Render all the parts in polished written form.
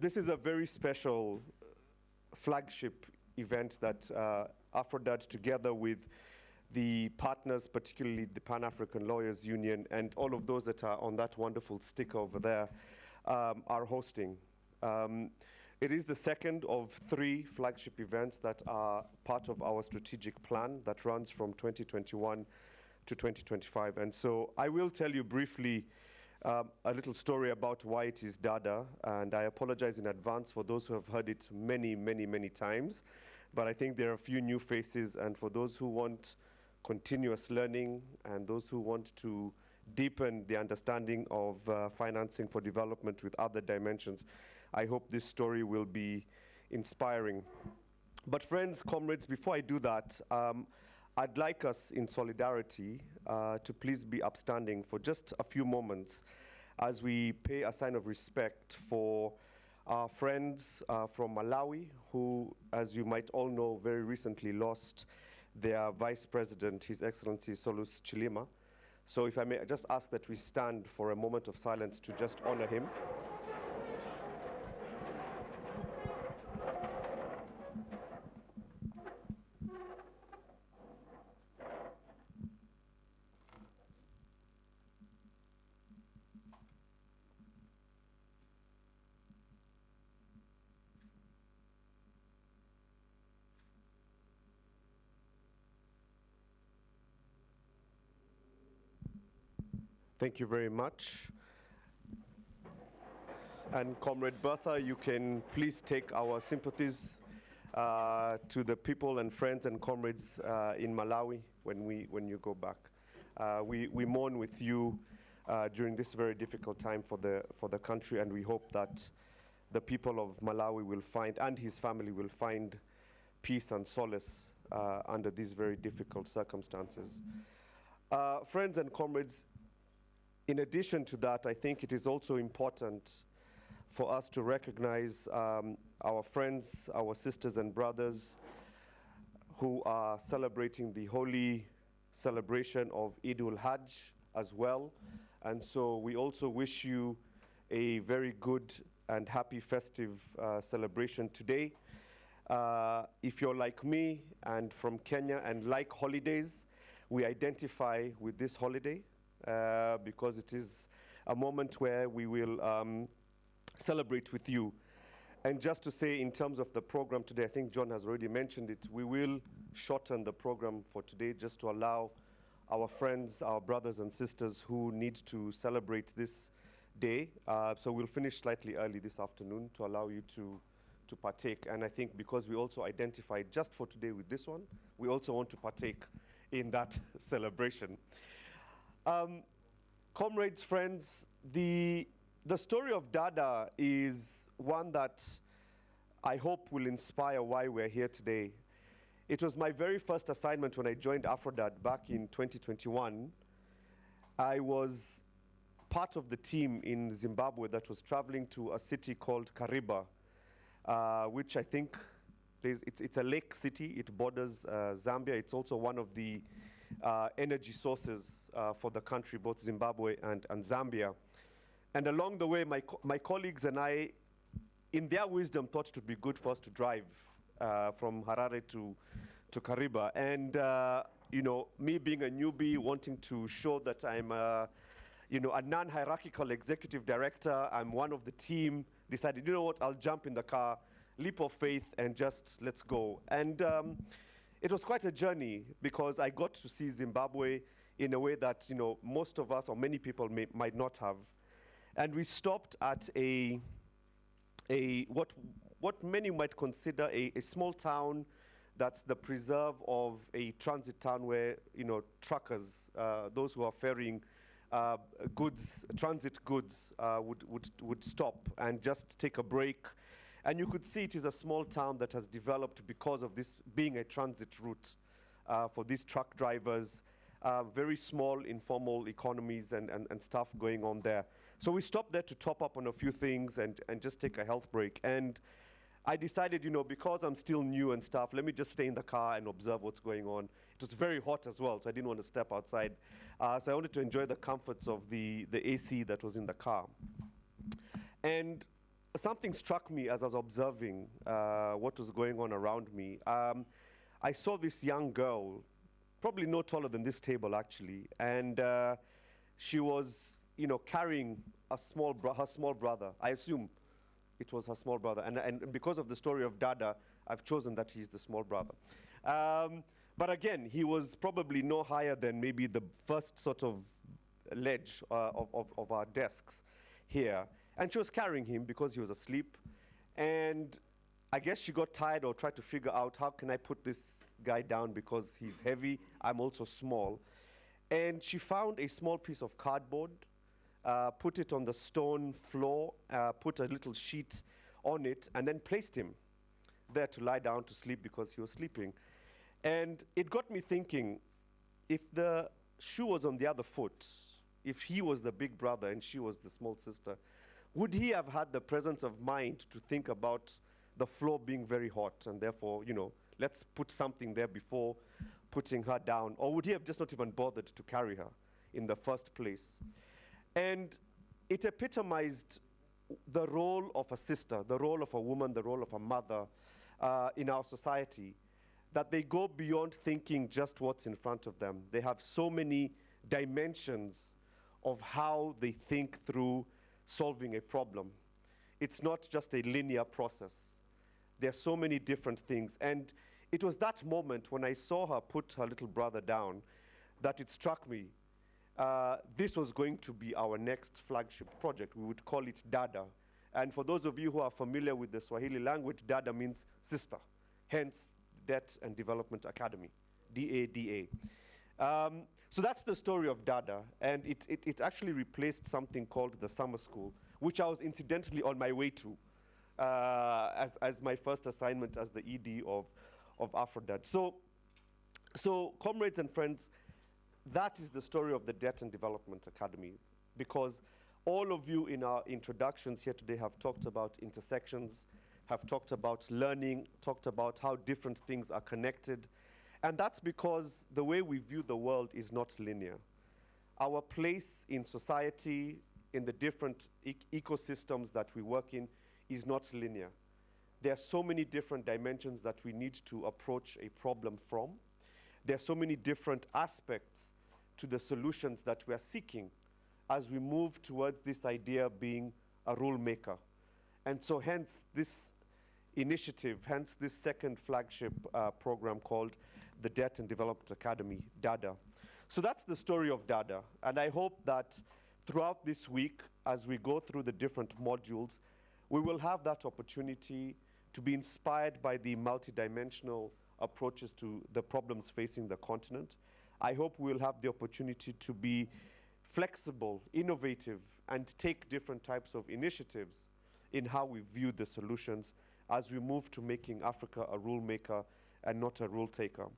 this is a very special flagship event that AfroDad, together with the partners, particularly the Pan-African Lawyers Union and all of those that are on that wonderful sticker over there, are hosting. It is the second of 3 flagship events that are part of our strategic plan that runs from 2021 to 2025. And so I will tell you briefly a little story about why it is Dada, and I apologize in advance for those who have heard it many, many, many times. But I think there are a few new faces, and for those who want continuous learning and those who want to deepen the understanding of financing for development with other dimensions, I hope this story will be inspiring. But friends, comrades, before I do that, I'd like us in solidarity to please be upstanding for just a few moments as we pay a sign of respect for our friends from Malawi, who, as you might all know, very recently lost their Vice President, His Excellency Solus Chilima. So if I may just ask that we stand for a moment of silence to just honor him. Thank you very much. And Comrade Bertha, you can please take our sympathies to the people and friends and comrades in Malawi when you go back. We mourn with you during this very difficult time for the country, and we hope that the people of Malawi will find, and his family will find, peace and solace under these very difficult circumstances. Friends and comrades, in addition to that, I think it is also important for us to recognize our friends, our sisters and brothers who are celebrating the holy celebration of Eid ul-Hajj as well. And so we also wish you a very good and happy festive celebration today. If you're like me and from Kenya and like holidays, we identify with this holiday. Because it is a moment where we will celebrate with you. And just to say, in terms of the program today, I think John has already mentioned it, we will shorten the program for today just to allow our friends, our brothers and sisters who need to celebrate this day. So we'll finish slightly early this afternoon to allow you to partake. And I think because we also identified just for today with this one, we also want to partake in that celebration. Comrades, friends, the story of Dada is one that I hope will inspire why we're here today. It was my very first assignment when I joined AfroDad back in 2021. I was part of the team in Zimbabwe that was traveling to a city called Kariba, which I think it's a lake city. It borders Zambia. It's also one of the energy sources for the country, both Zimbabwe and Zambia. And along the way, my colleagues and I, in their wisdom, thought it would be good for us to drive from Harare to Kariba. And you know, me being a newbie, wanting to show that I'm a non-hierarchical executive director, I'm one of the team, decided, you know what, I'll jump in the car, leap of faith, and just let's go. And it was quite a journey because I got to see Zimbabwe in a way that most of us or many people might not have. And we stopped at what many might consider a small town that's the preserve of a transit town where truckers, those who are ferrying transit goods, would stop and just take a break. And you could see it is a small town that has developed because of this being a transit route for these truck drivers, very small informal economies and stuff going on there. So we stopped there to top up on a few things and just take a health break. And I decided, because I'm still new and stuff, let me just stay in the car and observe what's going on. It was very hot as well, so I didn't want to step outside. So I wanted to enjoy the comforts of the AC that was in the car. And something struck me as I was observing what was going on around me. I saw this young girl, probably no taller than this table actually, and she was, carrying her small brother. I assume it was her small brother, and because of the story of Dada, I've chosen that he's the small brother. But again, he was probably no higher than maybe the first sort of ledge of our desks here. And she was carrying him because he was asleep. And I guess she got tired or tried to figure out, how can I put this guy down because he's heavy, I'm also small. And she found a small piece of cardboard, put it on the stone floor, put a little sheet on it, and then placed him there to lie down to sleep because he was sleeping. And it got me thinking, if the shoe was on the other foot, if he was the big brother and she was the small sister, would he have had the presence of mind to think about the floor being very hot and therefore, let's put something there before putting her down? Or would he have just not even bothered to carry her in the first place? And it epitomized the role of a sister, the role of a woman, the role of a mother in our society, that they go beyond thinking just what's in front of them. They have so many dimensions of how they think through solving a problem. It's not just a linear process. There are so many different things. And it was that moment when I saw her put her little brother down that it struck me. This was going to be our next flagship project. We would call it Dada. And for those of you who are familiar with the Swahili language, Dada means sister, hence Debt and Development Academy, DADA. So that's the story of Dada, and it actually replaced something called the summer school, which I was incidentally on my way to as my first assignment as the ED of Afrodad. So comrades and friends, that is the story of the Debt and Development Academy, because all of you in our introductions here today have talked about intersections, have talked about learning, talked about how different things are connected. And that's because the way we view the world is not linear. Our place in society, in the different ecosystems that we work in, is not linear. There are so many different dimensions that we need to approach a problem from. There are so many different aspects to the solutions that we are seeking as we move towards this idea of being a rule maker. And so hence this initiative, hence this second flagship program called the Debt and Development Academy, Dada. So that's the story of Dada. And I hope that throughout this week, as we go through the different modules, we will have that opportunity to be inspired by the multidimensional approaches to the problems facing the continent. I hope we'll have the opportunity to be flexible, innovative, and take different types of initiatives in how we view the solutions as we move to making Africa a rule maker and not a rule taker.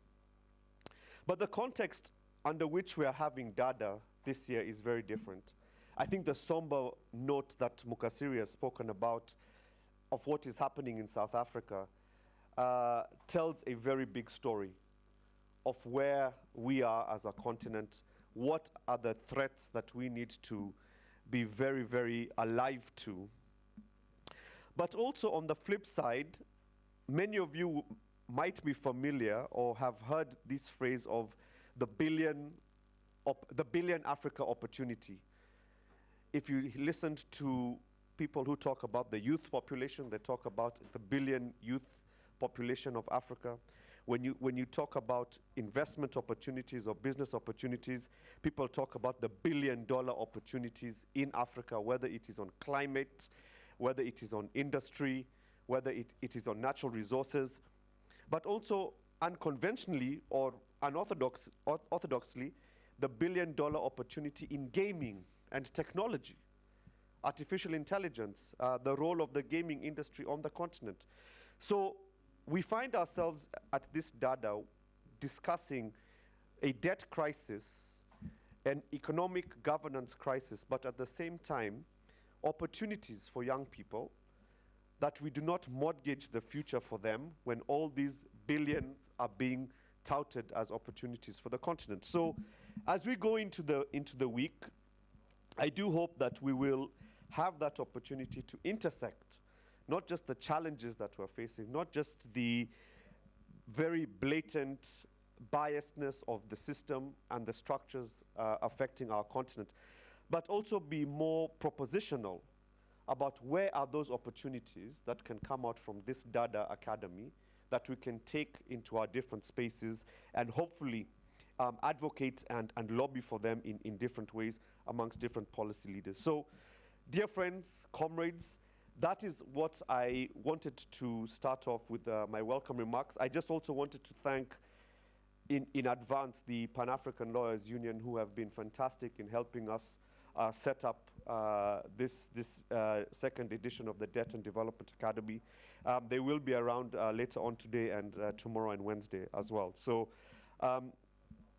But the context under which we are having Dada this year is very different. I think the somber note that Mukasiri has spoken about of what is happening in South Africa tells a very big story of where we are as a continent, what are the threats that we need to be very, very alive to. But also on the flip side, many of you might be familiar or have heard this phrase of the billion Africa opportunity. If you listened to people who talk about the youth population, they talk about the billion youth population of Africa. When you talk about investment opportunities or business opportunities, people talk about the billion-dollar opportunities in Africa, whether it is on climate, whether it is on industry, whether it is on natural resources, but also unconventionally or unorthodoxly, the billion-dollar opportunity in gaming and technology, artificial intelligence, the role of the gaming industry on the continent. So we find ourselves at this Dada discussing a debt crisis, an economic governance crisis, but at the same time, opportunities for young people that we do not mortgage the future for them when all these billions are being touted as opportunities for the continent. So as we go into the week, I do hope that we will have that opportunity to intersect not just the challenges that we're facing, not just the very blatant biasness of the system and the structures affecting our continent, but also be more propositional about where are those opportunities that can come out from this Dada Academy that we can take into our different spaces and hopefully advocate and lobby for them in different ways amongst different policy leaders. So, dear friends, comrades, that is what I wanted to start off with my welcome remarks. I just also wanted to thank in advance the Pan-African Lawyers Union, who have been fantastic in helping us set up this second edition of the Debt and Development Academy. They will be around later on today and tomorrow and Wednesday as well. So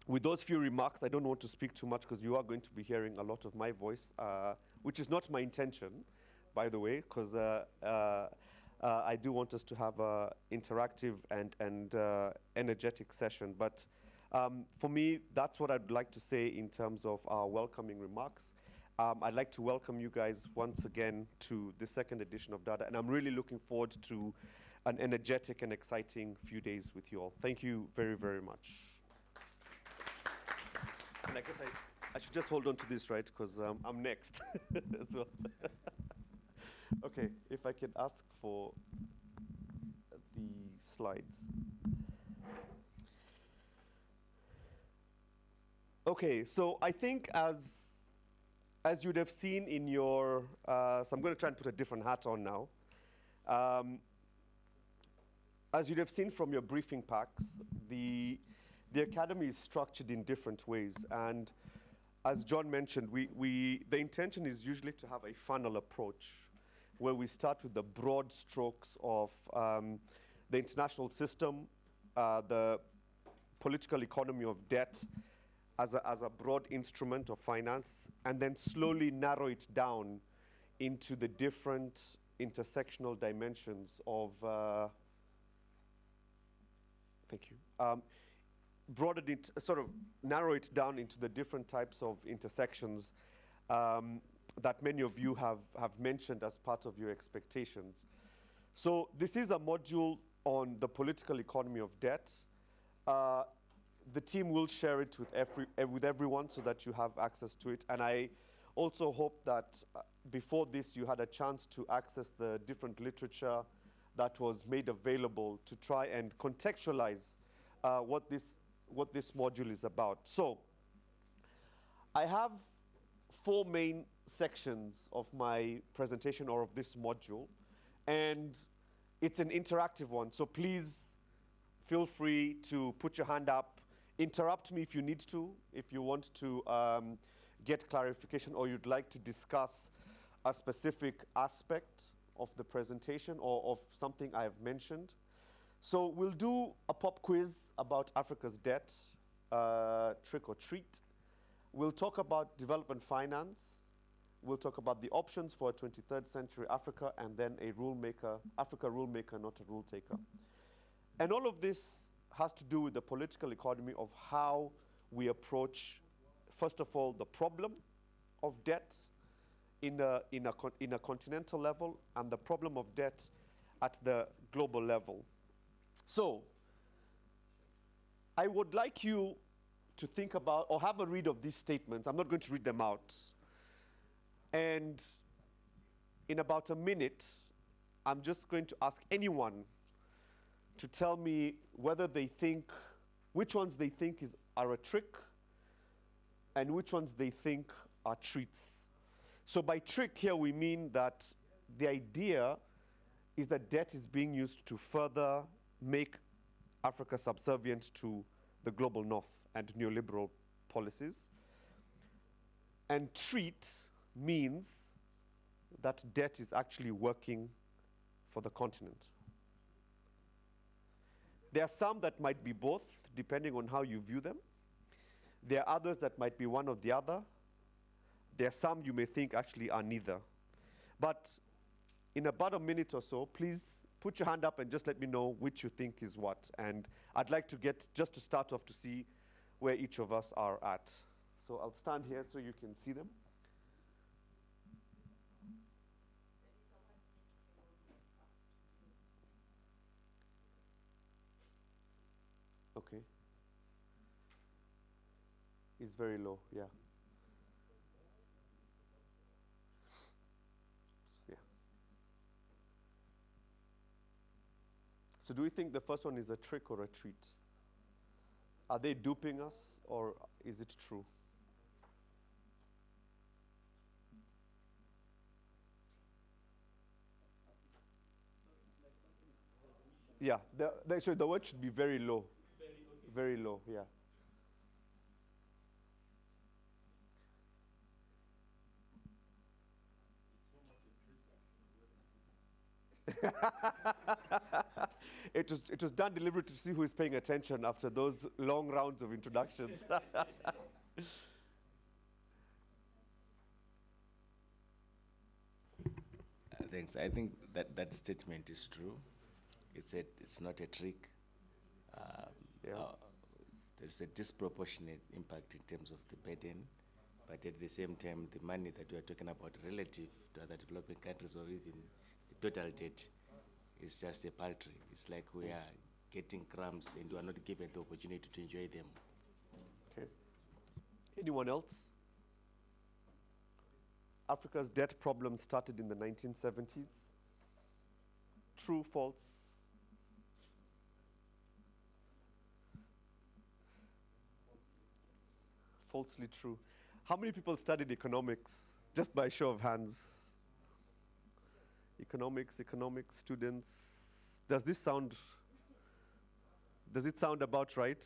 with those few remarks, I don't want to speak too much because you are going to be hearing a lot of my voice, which is not my intention, by the way, because I do want us to have an interactive and energetic session. But for me, that's what I'd like to say in terms of our welcoming remarks. I'd like to welcome you guys once again to the second edition of DADA, and I'm really looking forward to an energetic and exciting few days with you all. Thank you very, very much. And I guess I should just hold on to this, right, because I'm next as well. Okay, if I can ask for the slides. Okay, so I think as you'd have seen in your, so I'm going to try and put a different hat on now. As you'd have seen from your briefing packs, the academy is structured in different ways. And as John mentioned, the intention is usually to have a funnel approach where we start with the broad strokes of the international system, the political economy of debt, as a broad instrument of finance, and then slowly narrow it down into the different intersectional dimensions of, thank you, broaden it, sort of narrow it down into the different types of intersections that many of you have mentioned as part of your expectations. So this is a module on the political economy of debt. The team will share it with everyone so that you have access to it. And I also hope that before this you had a chance to access the different literature that was made available to try and contextualize what this module is about. So I have 4 main sections of my presentation or of this module, and it's an interactive one. So please feel free to put your hand up. Interrupt me if you need to, if you want to get clarification or you'd like to discuss a specific aspect of the presentation or of something I have mentioned. So we'll do a pop quiz about Africa's debt, trick or treat. We'll talk about development finance. We'll talk about the options for a 23rd century Africa, and then a Africa rule maker, not a rule taker. And all of this has to do with the political economy of how we approach, first of all, the problem of debt in a continental level and the problem of debt at the global level. So I would like you to think about or have a read of these statements. I'm not going to read them out. And in about a minute, I'm just going to ask anyone to tell me whether they think, which ones they think are a trick and which ones they think are treats. So by trick here, we mean that the idea is that debt is being used to further make Africa subservient to the global north and neoliberal policies. And treat means that debt is actually working for the continent. There are some that might be both, depending on how you view them. There are others that might be one or the other. There are some you may think actually are neither. But in about a minute or so, please put your hand up and just let me know which you think is what. And I'd like to get, just to start off, to see where each of us are at. So I'll stand here so you can see them. Okay. Is very low, yeah. Yeah. So do we think the first one is a trick or a treat? Are they duping us, or is it true? Yeah, so the word should be very low. Very low, yeah. It was done deliberately to see who is paying attention after those long rounds of introductions. Thanks. I think that statement is true. It's not a trick. Yeah. There's a disproportionate impact in terms of the burden, but at the same time, the money that we are talking about relative to other developing countries or even the total debt is just a paltry. It's like we are getting crumbs and we are not given the opportunity to enjoy them. Okay. Anyone else? Africa's debt problem started in the 1970s. True, false? Falsely true. How many people studied economics? Just by show of hands. Economics students. Does it sound about right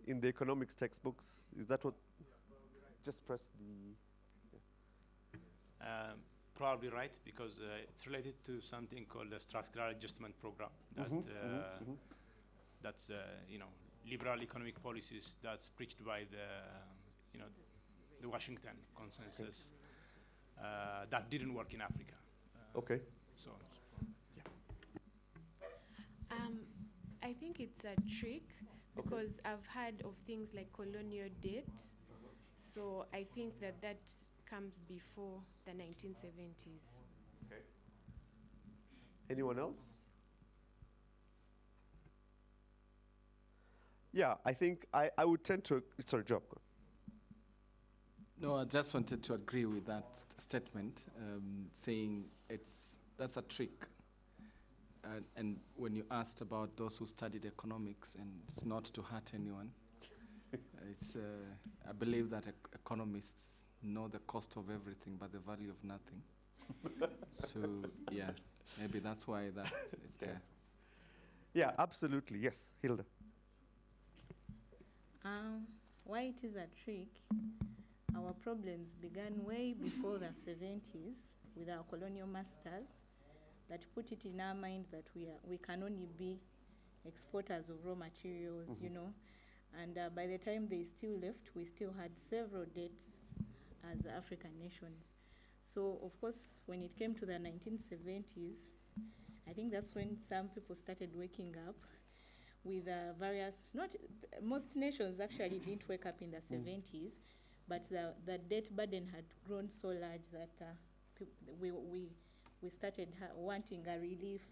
in the economics textbooks? Is that what? Just press the. Probably right, because it's related to something called the structural adjustment program. That that's liberal economic policies that's preached by the Washington consensus. That didn't work in Africa. Okay. So. I think it's a trick because I've heard of things like colonial debt. So I think that comes before the 1970s. Okay. Anyone else? Yeah, I think I would tend to, sorry, Job. No, I just wanted to agree with that statement, saying that's a trick. And when you asked about those who studied economics, and it's not to hurt anyone, I believe that economists know the cost of everything but the value of nothing. So, yeah, maybe that's why that it's there. Yeah, absolutely. Yes, Hilda. Why it is a trick, our problems began way before the 70s with our colonial masters that put it in our mind that we can only be exporters of raw materials, and by the time they still left, we still had several debts as African nations. So, of course, when it came to the 1970s, I think that's when some people started waking up with most nations actually didn't wake up in the 70s, but the debt burden had grown so large that we started wanting a relief,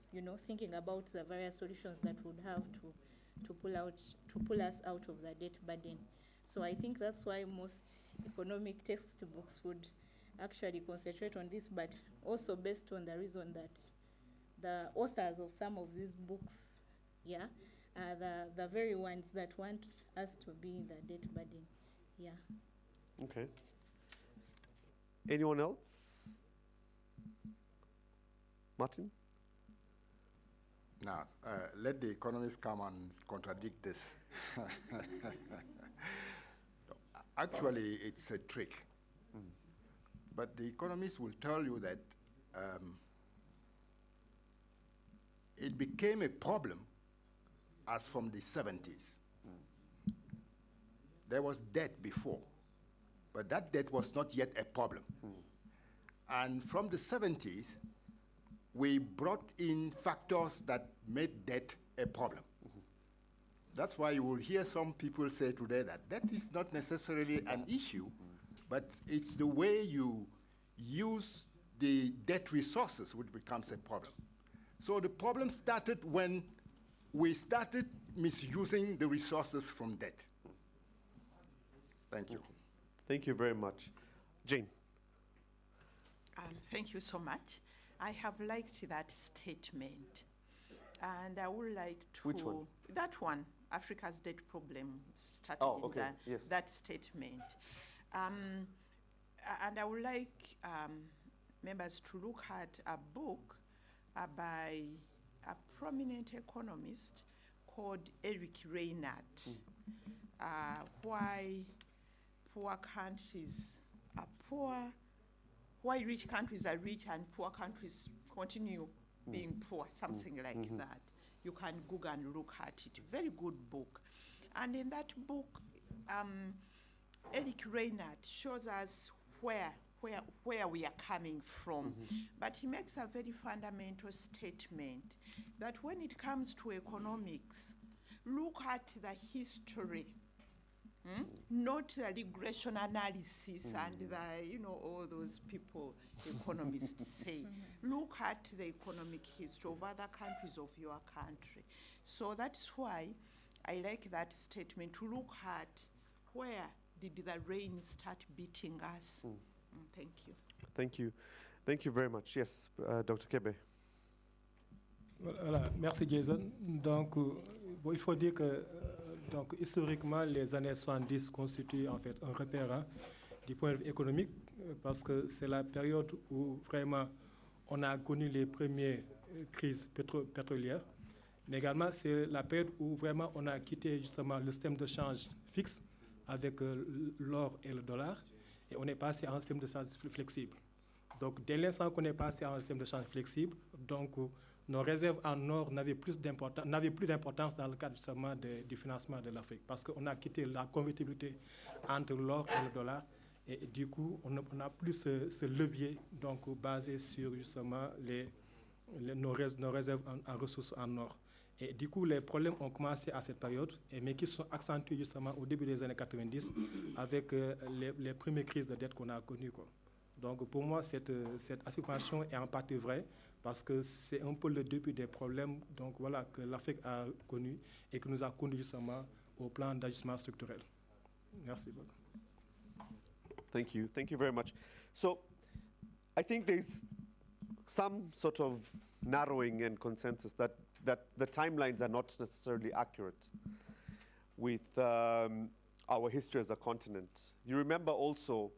thinking about the various solutions that would have to pull us out of the debt burden. So I think that's why most economic textbooks would actually concentrate on this, but also based on the reason that the authors of some of these books, are the very ones that want us to be in the debt burden. Yeah. Okay. Anyone else? Martin? Now, let the economists come and contradict this. Actually, it's a trick. But the economists will tell you that it became a problem as from the 70s. There was debt before, but that debt was not yet a problem. And from the 70s, we brought in factors that made debt a problem. That's why you will hear some people say today that that is not necessarily an issue, but it's the way you use the debt resources which becomes a problem. So the problem started when we started misusing the resources from debt. Thank you. Thank you very much. Jane. Thank you so much. I have liked that statement. And I would like to... Which one? That one, Africa's debt problem, started Oh, in okay, yes. that statement. And I would like members to look at a book by a prominent economist called Eric Reinert, Why Poor Countries Are Poor, Why Rich Countries Are Rich and Poor Countries Continue Being Poor, something like that. You can Google and look at it. Very good book. And in that book, Eric Reinert shows us where we are coming from. But he makes a very fundamental statement that when it comes to economics, look at the history, not the regression analysis and the, all those people, economists say. Look at the economic history of other countries of your country. So that's why I like that statement, to look at where did the rain start beating us. Thank you. Thank you. Thank you very much. Yes, Dr. Kebe. Voilà, merci Jason. Donc, il faut dire que donc, historiquement, les années 70 constituent en fait un repère du point de vue économique, parce que c'est la période où vraiment on a connu les premières crises pétrolières, mais également c'est la période où vraiment on a quitté justement le système de change fixe avec l'or et le dollar, et on est passé à un système de change flexible. Donc, dès l'instant qu'on est passé à un système de change flexible, donc nos réserves en or n'avaient plus d'importance dans le cadre justement du financement de l'Afrique, parce qu'on a quitté la convertibilité entre l'or et le dollar, et du coup, on n'a plus ce levier donc basé sur justement nos réserves en ressources en or. Et du coup, les problèmes ont commencé à cette période, mais qui sont accentués justement au début des années 90 avec les premières crises de dette qu'on a connues, quoi. Donc pour moi, cette affirmation est en partie vraie, parce que c'est un peu le début des problèmes donc, voilà, que l'Afrique a connus et que nous a conduit justement au plan d'ajustement structurel. Merci beaucoup. Thank you. Thank you very much. So I think there's some sort of narrowing and consensus that the timelines are not necessarily accurate with our history as a continent. You remember also,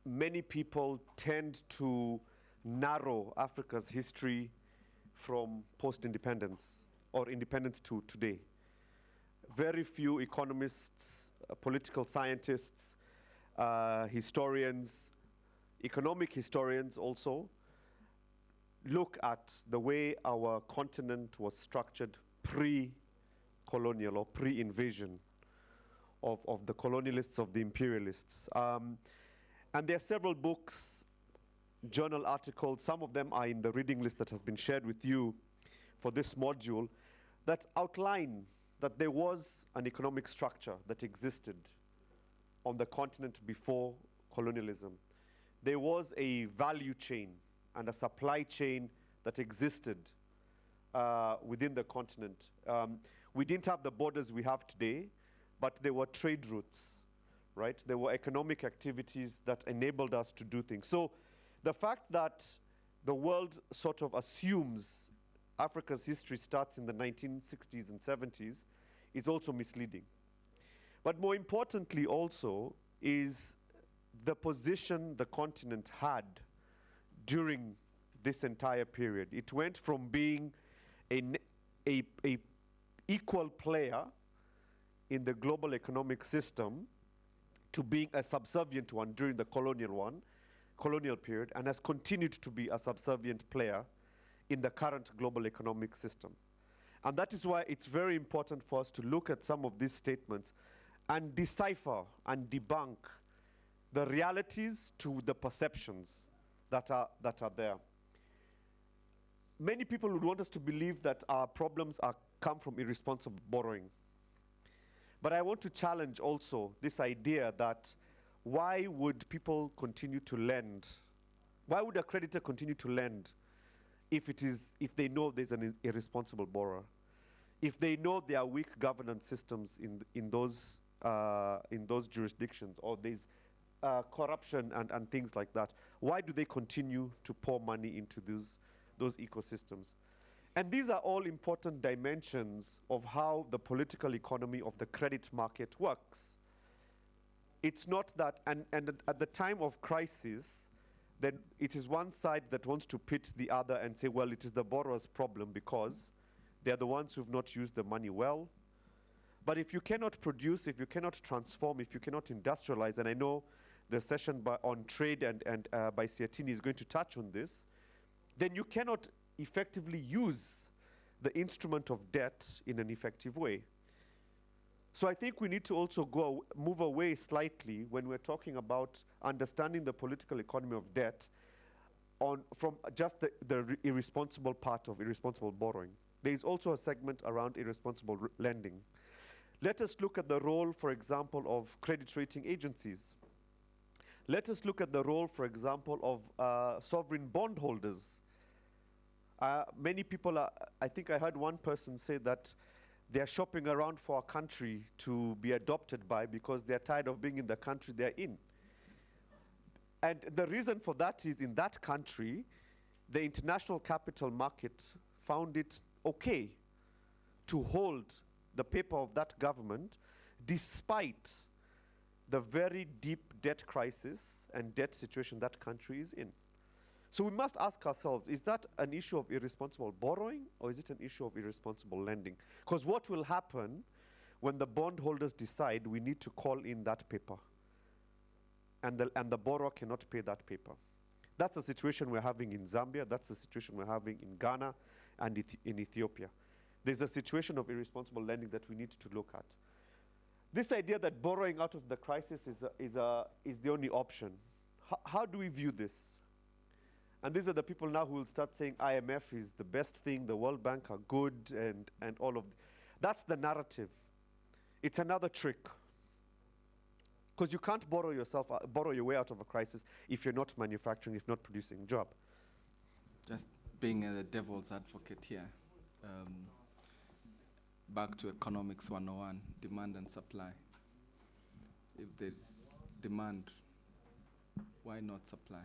many people tend to narrow Africa's history from post-independence or independence to today. Very few economists, political scientists, historians, economic historians also look at the way our continent was structured pre-colonial or pre-invasion of the colonialists, of the imperialists. And there are several books, journal articles, some of them are in the reading list that has been shared with you for this module, that outline that there was an economic structure that existed on the continent before colonialism. There was a value chain and a supply chain that existed within the continent. We didn't have the borders we have today, but there were trade routes, right? There were economic activities that enabled us to do things. So the fact that the world sort of assumes Africa's history starts in the 1960s and 70s is also misleading. But more importantly also is the position the continent had during this entire period. It went from being a equal player in the global economic system to being a subservient one during the colonial period, and has continued to be a subservient player in the current global economic system. And that is why it's very important for us to look at some of these statements and decipher and debunk the realities to the perceptions that are there. Many people would want us to believe that our problems come from irresponsible borrowing. But I want to challenge also this idea that why would people continue to lend? Why would a creditor continue to lend if they know there's an irresponsible borrower? if they know there are weak governance systems in those jurisdictions, or there's corruption and things like that, why do they continue to pour money into those ecosystems? And these are all important dimensions of how the political economy of the credit market works. It's not that, and at the time of crisis, then it is one side that wants to pit the other and say, well, it is the borrower's problem because they're the ones who've not used the money well. But if you cannot produce, if you cannot transform, if you cannot industrialize, and I know the session on trade and by Siatini is going to touch on this, then you cannot effectively use the instrument of debt in an effective way. So I think we need to also move away slightly when we're talking about understanding the political economy of debt from just the irresponsible part of irresponsible borrowing. There is also a segment around irresponsible lending. Let us look at the role, for example, of credit rating agencies. Let us look at the role, for example, of sovereign bondholders. Many people I think I heard one person say that they're shopping around for a country to be adopted by because they're tired of being in the country they're in. And the reason for that is in that country, the international capital market found it okay to hold the paper of that government despite the very deep debt crisis and debt situation that country is in. So we must ask ourselves, is that an issue of irresponsible borrowing or is it an issue of irresponsible lending? Because what will happen when the bondholders decide we need to call in that paper and the borrower cannot pay that paper? That's the situation we're having in Zambia, that's the situation we're having in Ghana and in Ethiopia. There's a situation of irresponsible lending that we need to look at. This idea that borrowing out of the crisis is the only option. How do we view this? And these are the people now who will start saying IMF is the best thing, the World Bank are good, and all of that's the narrative. It's another trick. Because you can't borrow your way out of a crisis if you're not manufacturing, if not producing a job. Just being a devil's advocate here, back to economics 101, demand and supply. If there's demand, why not supply?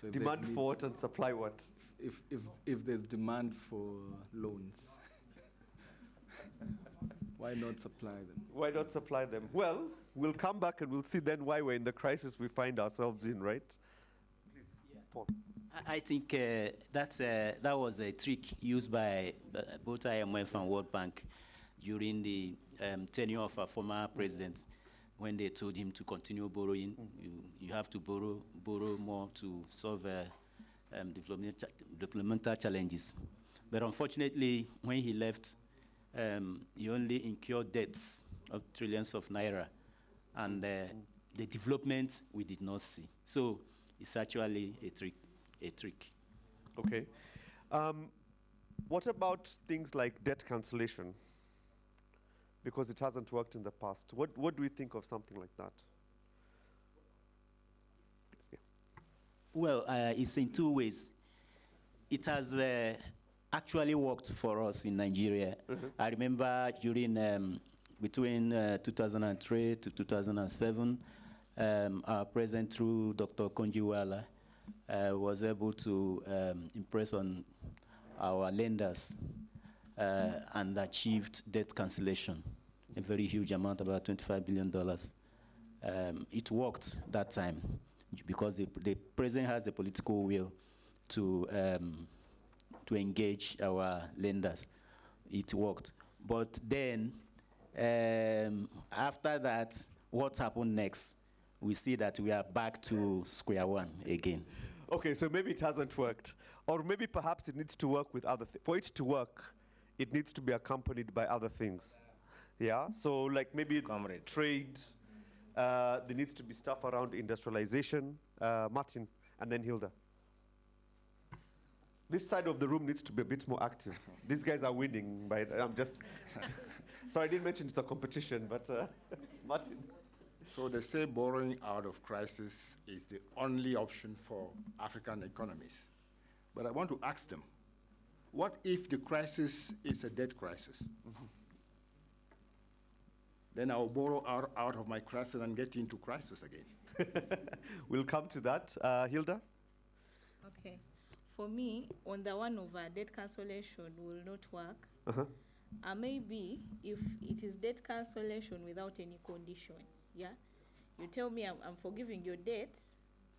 So demand for what and supply what? If there's demand for loans, why not supply them? Why not supply them? Well, we'll come back and we'll see then why we're in the crisis we find ourselves in, right? Please, yeah. Paul. I think that was a trick used by both IMF and World Bank during the tenure of our former president, when they told him to continue borrowing. You have to borrow more to solve developmental challenges. But unfortunately, when he left, he only incurred debts of trillions of naira, and the development we did not see. So it's actually a trick. Okay. What about things like debt cancellation? Because it hasn't worked in the past. What do we think of something like that? Yeah. Well, it's in two ways. It has actually worked for us in Nigeria. I remember during between 2003 to 2007, our president, through Dr. Konjiwala, was able to impress on our lenders and achieved debt cancellation, a very huge amount, about $25 billion. It worked that time because the president has the political will to engage our lenders. It worked. But then, after that, what happened next? We see that we are back to square one again. Okay, so maybe it hasn't worked. Or maybe perhaps it needs to work with other things. For it to work, it needs to be accompanied by other things. Yeah, so like maybe trade, there needs to be stuff around industrialization. Martin, and then Hilda. This side of the room needs to be a bit more active. These guys are winning, but I'm just... Sorry, I didn't mention it's a competition, but Martin. So they say borrowing out of crisis is the only option for African economies. But I want to ask them, What if the crisis is a debt crisis? Then I'll borrow out of my crisis and get into crisis again. We'll come to that. Hilda? Okay. For me, on the one of debt cancellation will not work. Maybe if it is debt cancellation without any condition, yeah? You tell me I'm forgiving your debt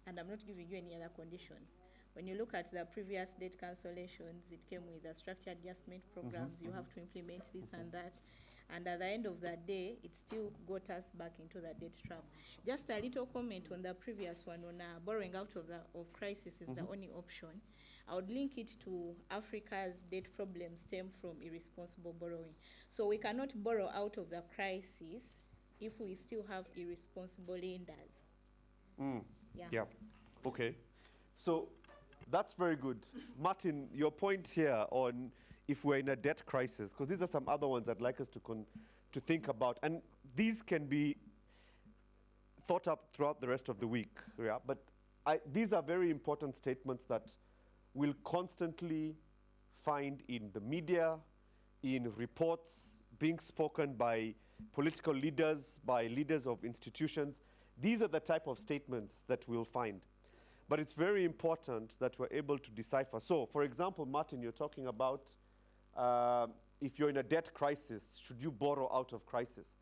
and I'm not giving you any other conditions. When you look at the previous debt cancellations, it came with the structured adjustment programs. You have to implement this and that. And at the end of the day, it still got us back into the debt trap. Just a little comment on the previous one on borrowing out of crisis is the only option. I would link it to Africa's debt problems stem from irresponsible borrowing. So we cannot borrow out of the crisis if we still have irresponsible lenders. Yeah. Okay. So that's very good. Martin, your point here on if we're in a debt crisis, because these are some other ones I'd like us to think about. And these can be thought up throughout the rest of the week. Yeah? But these are very important statements that we'll constantly find in the media, in reports being spoken by political leaders, by leaders of institutions. These are the type of statements that we'll find. But it's very important that we're able to decipher. So, for example, Martin, you're talking about if you're in a debt crisis, should you borrow out of crisis?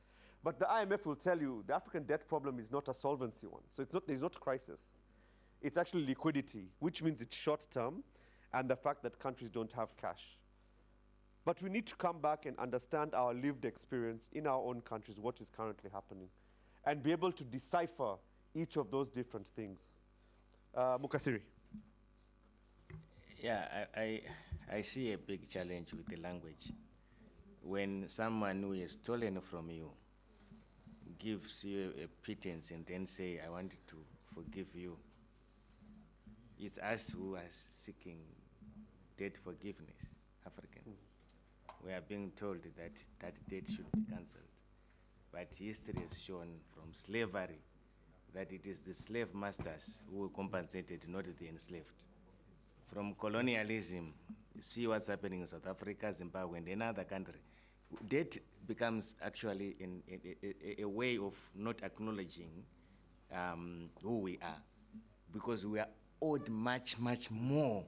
But the IMF will tell you the African debt problem is not a solvency one. So there's not a crisis. It's actually liquidity, which means it's short term, and the fact that countries don't have cash. But we need to come back and understand our lived experience in our own countries, what is currently happening, and be able to decipher each of those different things. Mukasiri. Yeah, I see a big challenge with the language. When someone who is stolen from you gives you a pretense and then say, I want to forgive you, it's us who are seeking debt forgiveness, Africans. We are being told that that debt should be cancelled. But history has shown from slavery that it is the slave masters who compensated, not the enslaved. From colonialism, you see what's happening in South Africa, Zimbabwe, and another country. Debt becomes actually a way of not acknowledging who we are, because we are owed much, much more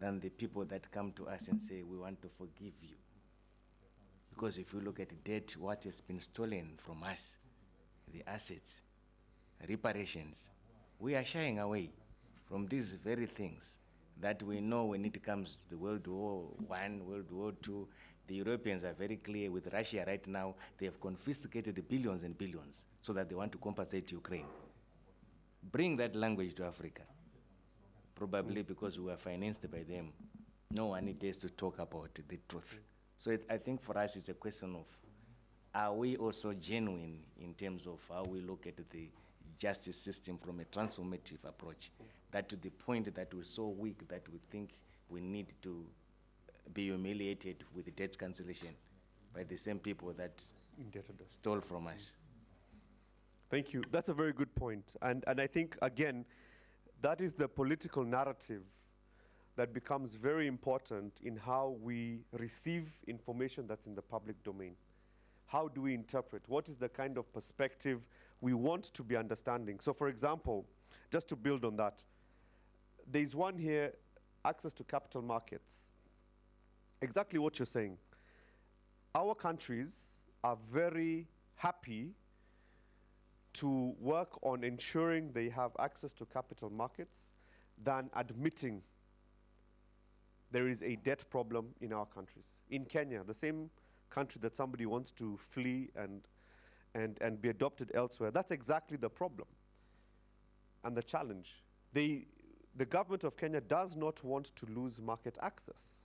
than the people that come to us and say, we want to forgive you. Because if you look at debt, what has been stolen from us, the assets, reparations, we are shying away from these very things that we know when it comes to the World War I, World War II. The Europeans are very clear with Russia right now. They have confiscated the billions and billions so that they want to compensate Ukraine. Bring that language to Africa, probably because we are financed by them. No one dares to talk about the truth. So I think for us it's a question of, are we also genuine in terms of how we look at the justice system from a transformative approach, that to the point that we're so weak that we think we need to be humiliated with the debt cancellation by the same people that stole from us. Thank you. That's a very good point. And I think, again, that is the political narrative that becomes very important in how we receive information that's in the public domain. How do we interpret? What is the kind of perspective we want to be understanding? So, for example, just to build on that, there's one here, access to capital markets. Exactly what you're saying. Our countries are very happy to work on ensuring they have access to capital markets than admitting there is a debt problem in our countries. In Kenya, the same country that somebody wants to flee and be adopted elsewhere, that's exactly the problem and the challenge. The government of Kenya does not want to lose market access.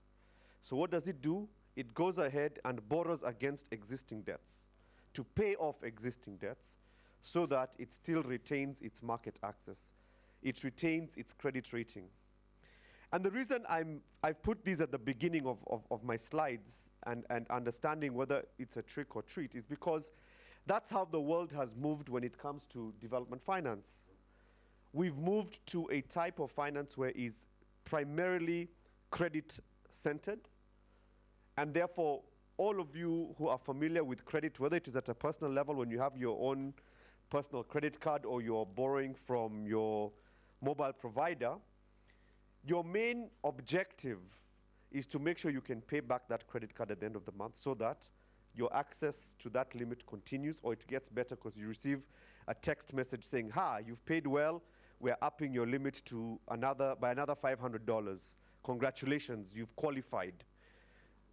So what does it do? It goes ahead and borrows against existing debts to pay off existing debts so that it still retains its market access. It retains its credit rating. And the reason I've put these at the beginning of my slides and understanding whether it's a trick or treat is because that's how the world has moved when it comes to development finance. We've moved to a type of finance where it's primarily credit-centered, And therefore, all of you who are familiar with credit, whether it is at a personal level when you have your own personal credit card or you're borrowing from your mobile provider, your main objective is to make sure you can pay back that credit card at the end of the month so that your access to that limit continues, or it gets better because you receive a text message saying, you've paid well, we're upping your limit to by another $500. Congratulations, you've qualified.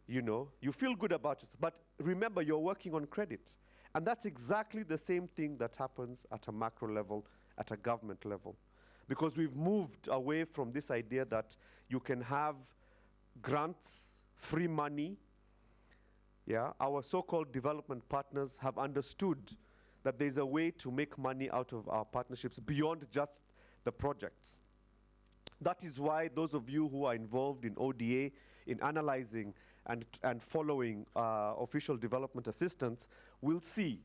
You know, you feel good about yourself. But remember, you're working on credit. And that's exactly the same thing that happens at a macro level, at a government level. Because we've moved away from this idea that you can have grants, free money. Yeah, our so-called development partners have understood that there's a way to make money out of our partnerships beyond just the projects. That is why those of you who are involved in ODA, in analyzing and following official development assistance, will see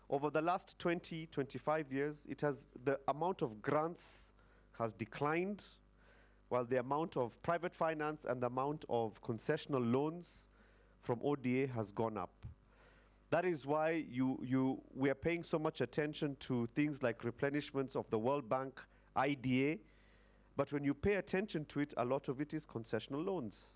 over the last 20, 25 years, the amount of grants has declined, while the amount of private finance and the amount of concessional loans from ODA has gone up. That is why we are paying so much attention to things like replenishments of the World Bank IDA, but when you pay attention to it, a lot of it is concessional loans.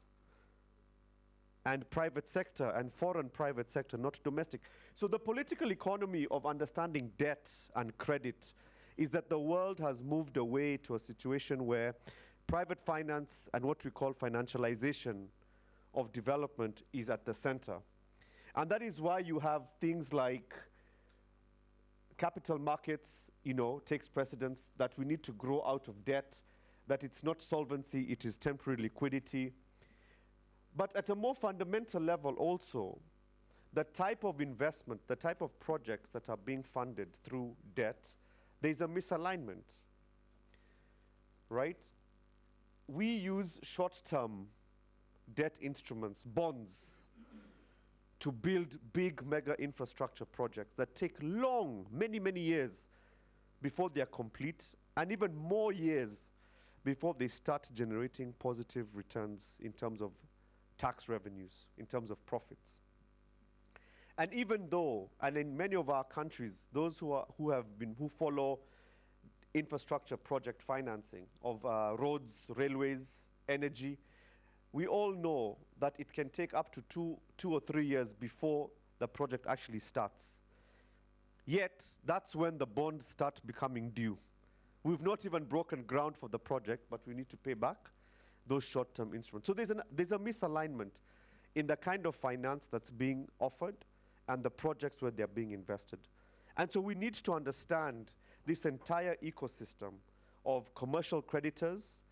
And private sector and foreign private sector, not domestic. So the political economy of understanding debt and credit is that the world has moved away to a situation where private finance and what we call financialization of development is at the center. And that is why you have things like capital markets, takes precedence, that we need to grow out of debt, that it's not solvency, it is temporary liquidity. But at a more fundamental level also, the type of investment, the type of projects that are being funded through debt, there's a misalignment, right? We use short-term debt instruments, bonds, to build big mega infrastructure projects that take long, many, many years before they are complete, and even more years before they start generating positive returns in terms of tax revenues, in terms of profits. And even though, and in many of our countries, those who follow infrastructure project financing of roads, railways, energy, we all know that it can take up to two or 3 years before the project actually starts. Yet, that's when the bonds start becoming due. We've not even broken ground for the project, but we need to pay back those short-term instruments. So there's a misalignment in the kind of finance that's being offered and the projects where they're being invested. And so we need to understand this entire ecosystem of commercial creditors,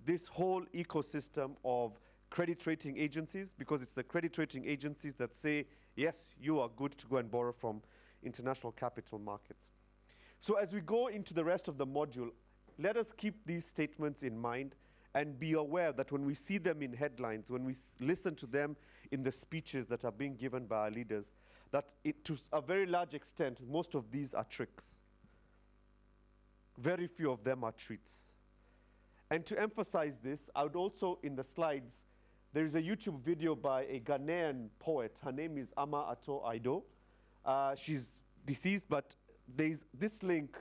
this whole ecosystem of credit rating agencies, because it's the credit rating agencies that say, yes, you are good to go and borrow from international capital markets. So as we go into the rest of the module, let us keep these statements in mind and be aware that when we see them in headlines, when we listen to them in the speeches that are being given by our leaders, that to a very large extent, most of these are tricks. Very few of them are treats. And to emphasize this, I would also, in the slides, there is a YouTube video by a Ghanaian poet. Her name is Ama Ato Aido. She's deceased, but this link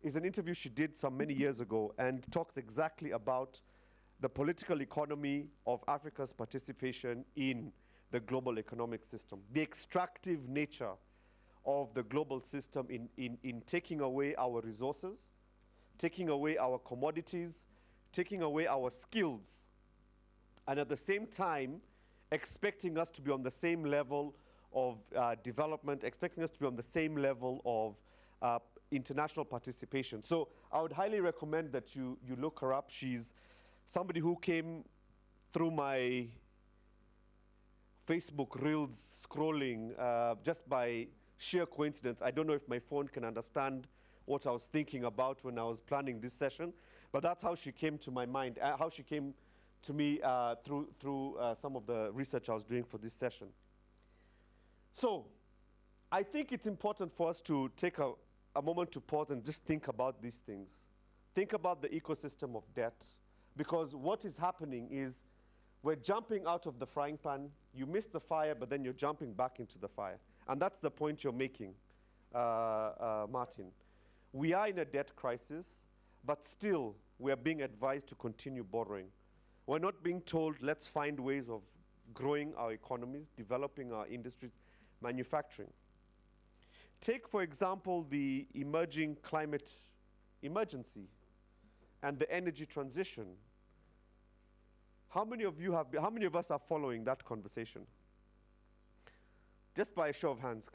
is an interview she did some many years ago and talks exactly about the political economy of Africa's participation in the global economic system, the extractive nature of the global system in taking away our resources, taking away our commodities, taking away our skills, and at the same time expecting us to be on the same level of development, expecting us to be on the same level of international participation. So I would highly recommend that you look her up. She's somebody who came through my Facebook Reels scrolling just by sheer coincidence. I don't know if my phone can understand what I was thinking about when I was planning this session, but that's how she came to my mind, how she came to me through some of the research I was doing for this session. So I think it's important for us to take a moment to pause and just think about these things. Think about the ecosystem of debt, because what is happening is We're jumping out of the frying pan. You miss the fire, but then you're jumping back into the fire. And that's the point you're making, Martin. We are in a debt crisis, but still we are being advised to continue borrowing. We're not being told, let's find ways of growing our economies, developing our industries, manufacturing. Take, for example, the emerging climate emergency and the energy transition. How many of us are following that conversation? Just by a show of hands,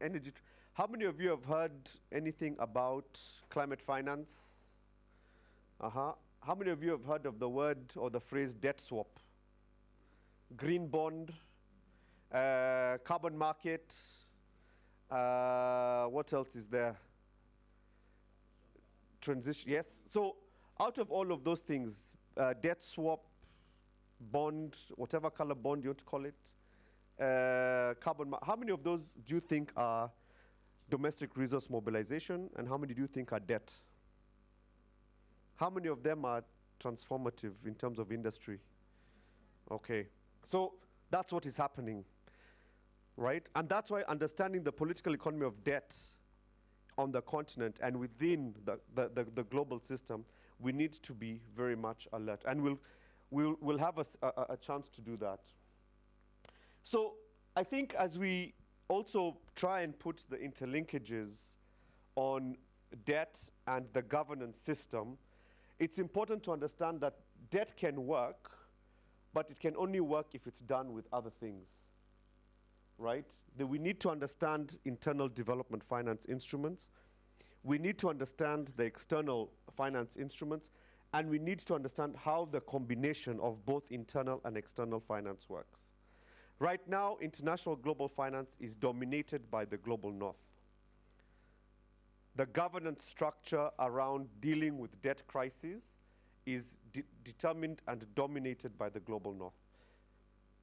energy. How many of you have heard anything about climate finance? How many of you have heard of the word or the phrase debt swap? Green bond, carbon market, what else is there? Transition, yes. So out of all of those things, debt swap, bond, whatever color bond you want to call it, how many of those do you think are domestic resource mobilization, and how many do you think are debt? How many of them are transformative in terms of industry? Okay, so that's what is happening, right? And that's why understanding the political economy of debt on the continent and within the global system, we need to be very much alert. And we'll have a chance to do that. So I think as we also try and put the interlinkages on debt and the governance system, it's important to understand that debt can work, but it can only work if it's done with other things, right? That we need to understand internal development finance instruments. We need to understand the external finance instruments, and we need to understand how the combination of both internal and external finance works. Right now, international global finance is dominated by the global north. The governance structure around dealing with debt crises is determined and dominated by the global north.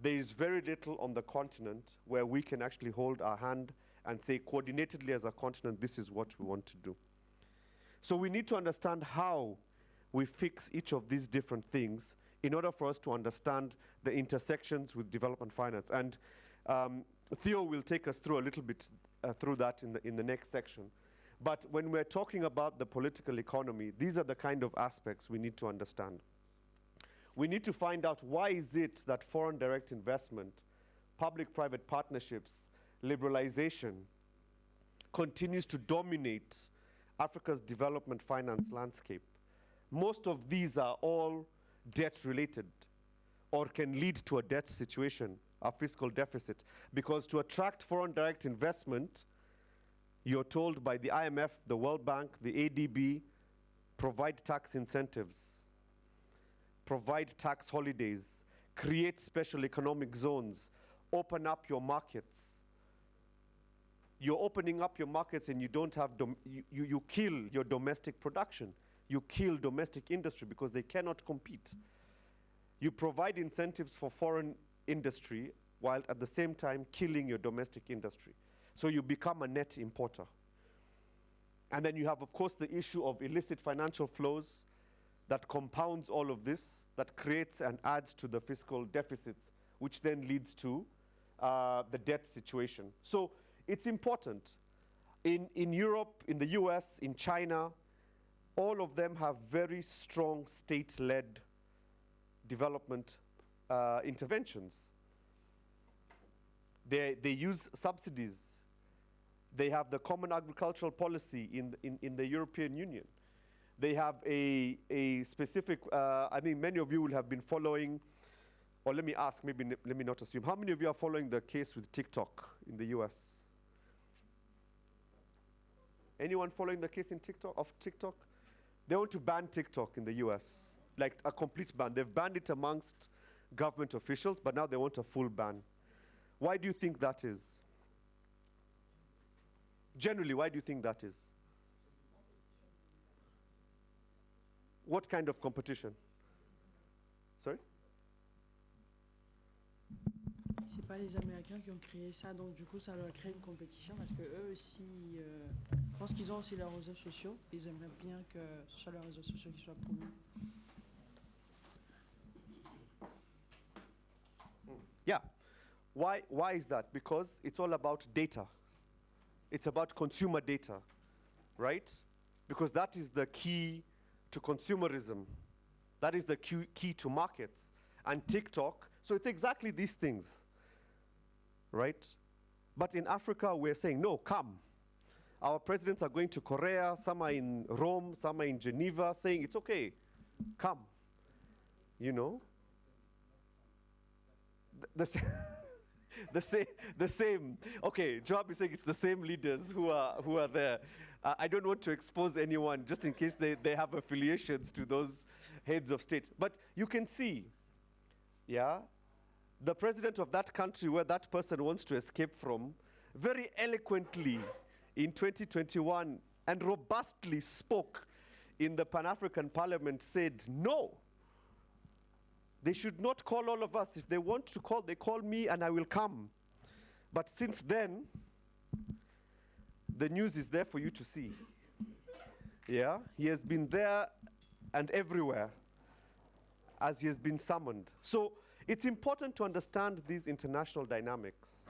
There is very little on the continent where we can actually hold our hand and say coordinatedly as a continent, this is what we want to do. So we need to understand how we fix each of these different things in order for us to understand the intersections with development finance. And Theo will take us through a little bit through that in the next section. But when we're talking about the political economy, these are the kind of aspects we need to understand. We need to find out why is it that foreign direct investment, public-private partnerships, liberalization continues to dominate Africa's development finance landscape. Most of these are all debt-related or can lead to a debt situation, a fiscal deficit. Because to attract foreign direct investment, you're told by the IMF, the World Bank, the ADB, provide tax incentives, provide tax holidays, create special economic zones, open up your markets. You're opening up your markets and you don't have, you kill your domestic production. You kill domestic industry because they cannot compete. You provide incentives for foreign industry while at the same time killing your domestic industry. So you become a net importer. And then you have, of course, the issue of illicit financial flows that compounds all of this, that creates and adds to the fiscal deficits, which then leads to the debt situation. So it's important. In Europe, in the US, in China, all of them have very strong state-led development interventions. They use subsidies. They have the common agricultural policy in the European Union. They have a specific, I think many of you will have been following, or let me ask, maybe let me not assume. How many of you are following the case with TikTok in the US? Anyone following the case of TikTok? They want to ban TikTok in the US, like a complete ban. They've banned it amongst government officials, but now they want a full ban. Why do you think that is? Generally, why do you think that is? What kind of competition? Sorry? C'est pas les Américains qui ont créé ça, donc du coup ça leur crée une compétition parce que eux aussi, je pense qu'ils ont aussi leurs réseaux sociaux. Ils aimeraient bien que ce soit leurs réseaux sociaux qui soient promus. Yeah. Why is that? Because it's all about data. It's about consumer data, right? Because that is the key to consumerism. That is the key to markets. And TikTok, so it's exactly these things, right? But in Africa, we're saying, no, come. Our presidents are going to Korea, some are in Rome, some are in Geneva, saying it's okay, come. You know? The same. Okay, Joab is saying it's the same leaders who are there. I don't want to expose anyone, just in case they have affiliations to those heads of state. But you can see, yeah, the president of that country where that person wants to escape from, very eloquently in 2021 and robustly spoke in the Pan-African Parliament, said, no, they should not call all of us. If they want to call, they call me and I will come. But since then, the news is there for you to see. Yeah, he has been there and everywhere as he has been summoned. So it's important to understand these international dynamics.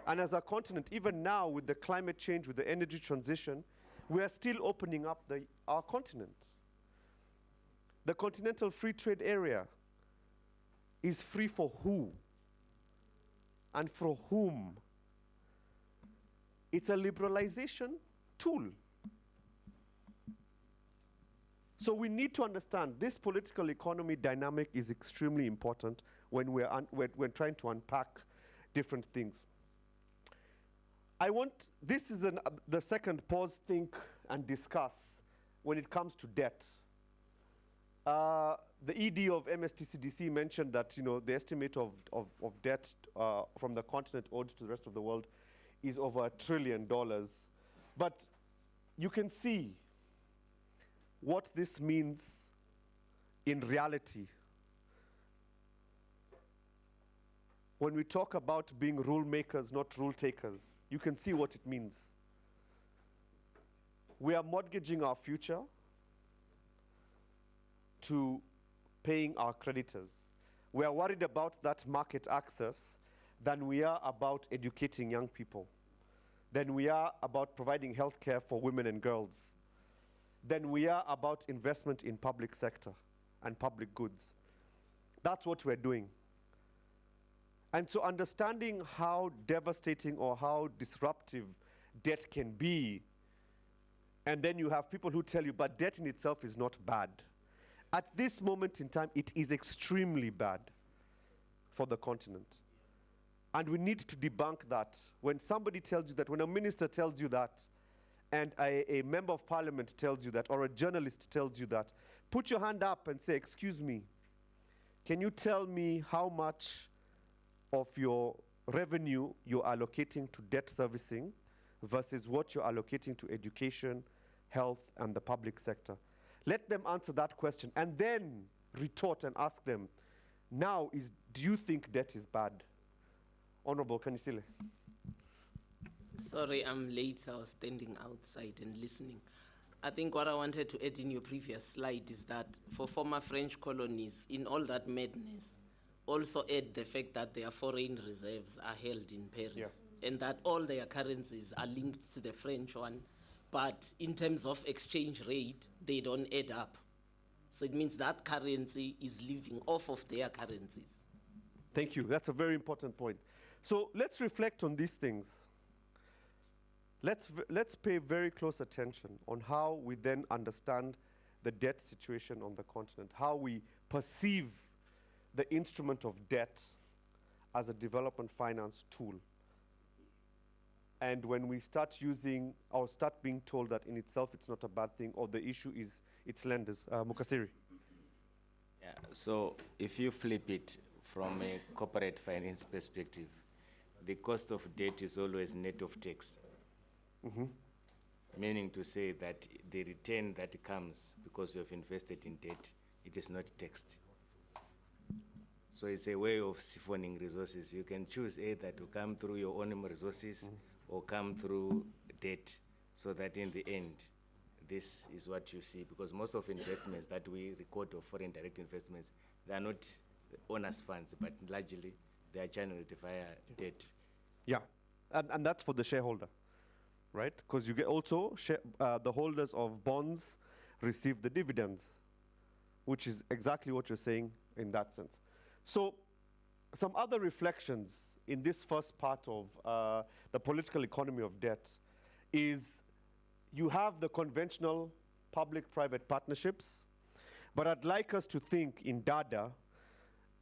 And as a continent, even now with the climate change, with the energy transition, we are still opening up our continent. The Continental Free Trade Area is free for who and for whom? It's a liberalization tool. So we need to understand this political economy dynamic is extremely important when we're trying to unpack different things. This is the second pause, think, and discuss when it comes to debt. The ED of MSTCDC mentioned that the estimate of debt from the continent owed to the rest of the world is over $1 trillion. But you can see what this means in reality. When we talk about being rule makers, not rule takers, you can see what it means. We are mortgaging our future to paying our creditors. We are worried about that market access than we are about educating young people, than we are about providing health care for women and girls, than we are about investment in public sector and public goods. That's what we're doing. And so understanding how devastating or how disruptive debt can be, and then you have people who tell you, but debt in itself is not bad. At this moment in time, it is extremely bad for the continent. And we need to debunk that. When somebody tells you that, when a minister tells you that, and a member of parliament tells you that, or a journalist tells you that, put your hand up and say, excuse me, can you tell me how much of your revenue you're allocating to debt servicing versus what you're allocating to education, health, and the public sector? Let them answer that question and then retort and ask them, now, do you think debt is bad? Honorable Kanisile. Sorry, I'm late. I was standing outside and listening. I think what I wanted to add in your previous slide is that for former French colonies, in all that madness, also add the fact that their foreign reserves are held in Paris, and that all their currencies are linked to the French one, but in terms of exchange rate, they don't add up. So it means that currency is living off of their currencies. Thank you. That's a very important point. So let's reflect on these things. Let's pay very close attention on how we then understand the debt situation on the continent, how we perceive the instrument of debt as a development finance tool. And when we start using, or start being told that in itself it's not a bad thing, or the issue is its lenders. Mukasiri. Yeah, so if you flip it from a corporate finance perspective, the cost of debt is always net of tax. Mm-hmm. Meaning to say that the return that comes because you have invested in debt, it is not taxed. So it's a way of siphoning resources. You can choose either to come through your own resources or come through debt, so that in the end, this is what you see. Because most of investments that we record of foreign direct investments, they are not owners' funds, but largely they are channeled via debt. Yeah, and that's for the shareholder, right? Because you get also the holders of bonds receive the dividends, which is exactly what you're saying in that sense. So some other reflections in this first part of the political economy of debt is you have the conventional public-private partnerships, but I'd like us to think in data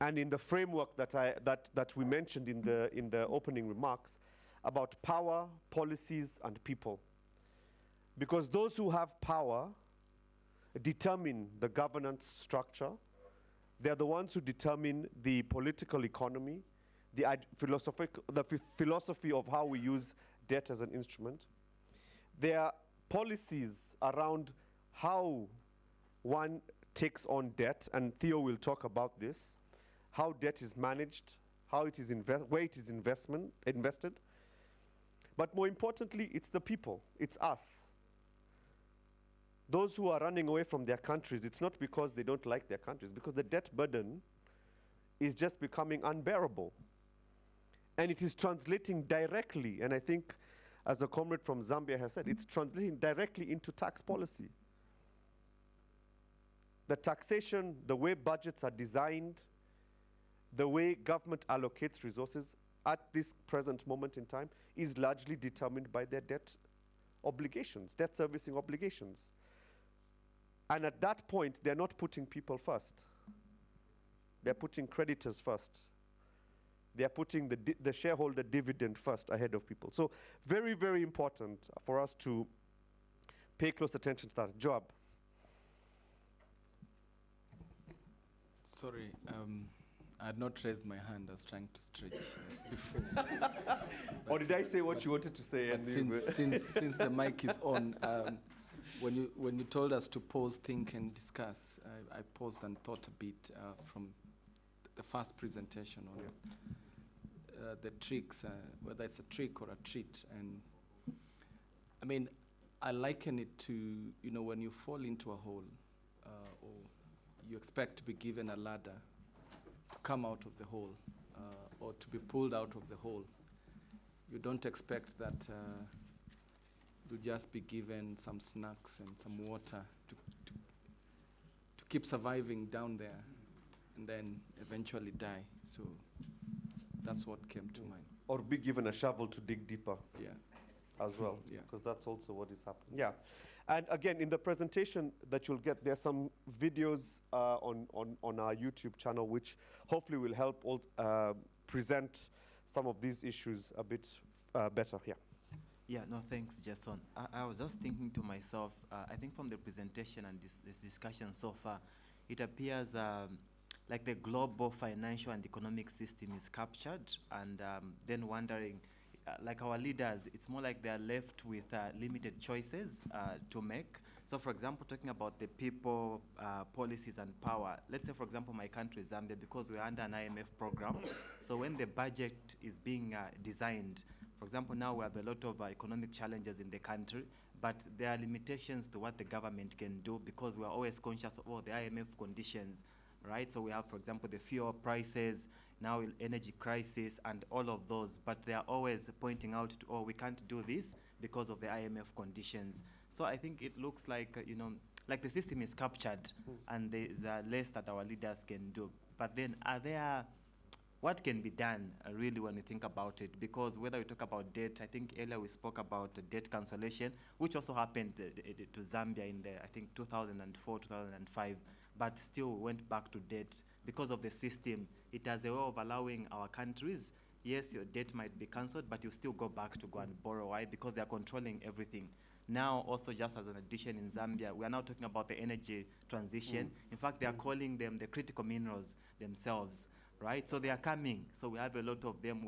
and in the framework that we mentioned in the opening remarks about power, policies, and people. Because those who have power determine the governance structure. They're the ones who determine the political economy, the philosophy of how we use debt as an instrument. There are policies around how one takes on debt, and Theo will talk about this, how debt is managed, how it is where it is invested. But more importantly, it's the people, it's us. Those who are running away from their countries, it's not because they don't like their countries, because the debt burden is just becoming unbearable. And it is translating directly, and I think, as a comrade from Zambia has said, it's translating directly into tax policy. The taxation, the way budgets are designed, the way government allocates resources at this present moment in time is largely determined by their debt obligations, debt servicing obligations. And at that point, they're not putting people first. They're putting creditors first. They're putting the shareholder dividend first ahead of people. So very, very important for us to pay close attention to that. Joab. Sorry, I had not raised my hand. I was trying to stretch before. Or did I say what you wanted to say? And since the mic is on, when you told us to pause, think, and discuss, I paused and thought a bit from the first presentation on the tricks, whether it's a trick or a treat. And I mean, I liken it to, you know, when you fall into a hole or you expect to be given a ladder to come out of the hole or to be pulled out of the hole. You don't expect that you'll just be given some snacks and some water to keep surviving down there and then eventually die. So that's what came to mind. Or be given a shovel to dig deeper. Yeah. As well, Yeah. because that's also what is happening. Yeah, and again, in the presentation that you'll get, there's some videos on our YouTube channel, which hopefully will help present some of these issues a bit better. Yeah. Yeah, no, thanks, Jason. I was just thinking to myself, I think from the presentation and this discussion so far, it appears like the global financial and economic system is captured, and then wondering, like our leaders, it's more like they're left with limited choices to make. So for example, talking about the people, policies and power, let's say for example my country, Zambia, because we're under an IMF program, so when the budget is being designed, for example now we have a lot of economic challenges in the country, but there are limitations to what the government can do because we're always conscious of the IMF conditions, right? So we have, for example, the fuel prices, now energy crisis and all of those, but they are always pointing out to, we can't do this because of the IMF conditions. So I think it looks like, you know, like the system is captured and there's less that our leaders can do. But then what can be done really when you think about it? Because whether we talk about debt, I think earlier we spoke about debt cancellation, which also happened to Zambia in I think 2004, 2005, but still went back to debt because of the system. It has a way of allowing our countries, yes, your debt might be cancelled, but you still go back to go and borrow. Why? Because they are controlling everything. Now, also just as an addition in Zambia, we are now talking about the energy transition. In fact, they are calling them the critical minerals themselves, right? So they are coming. So we have a lot of them,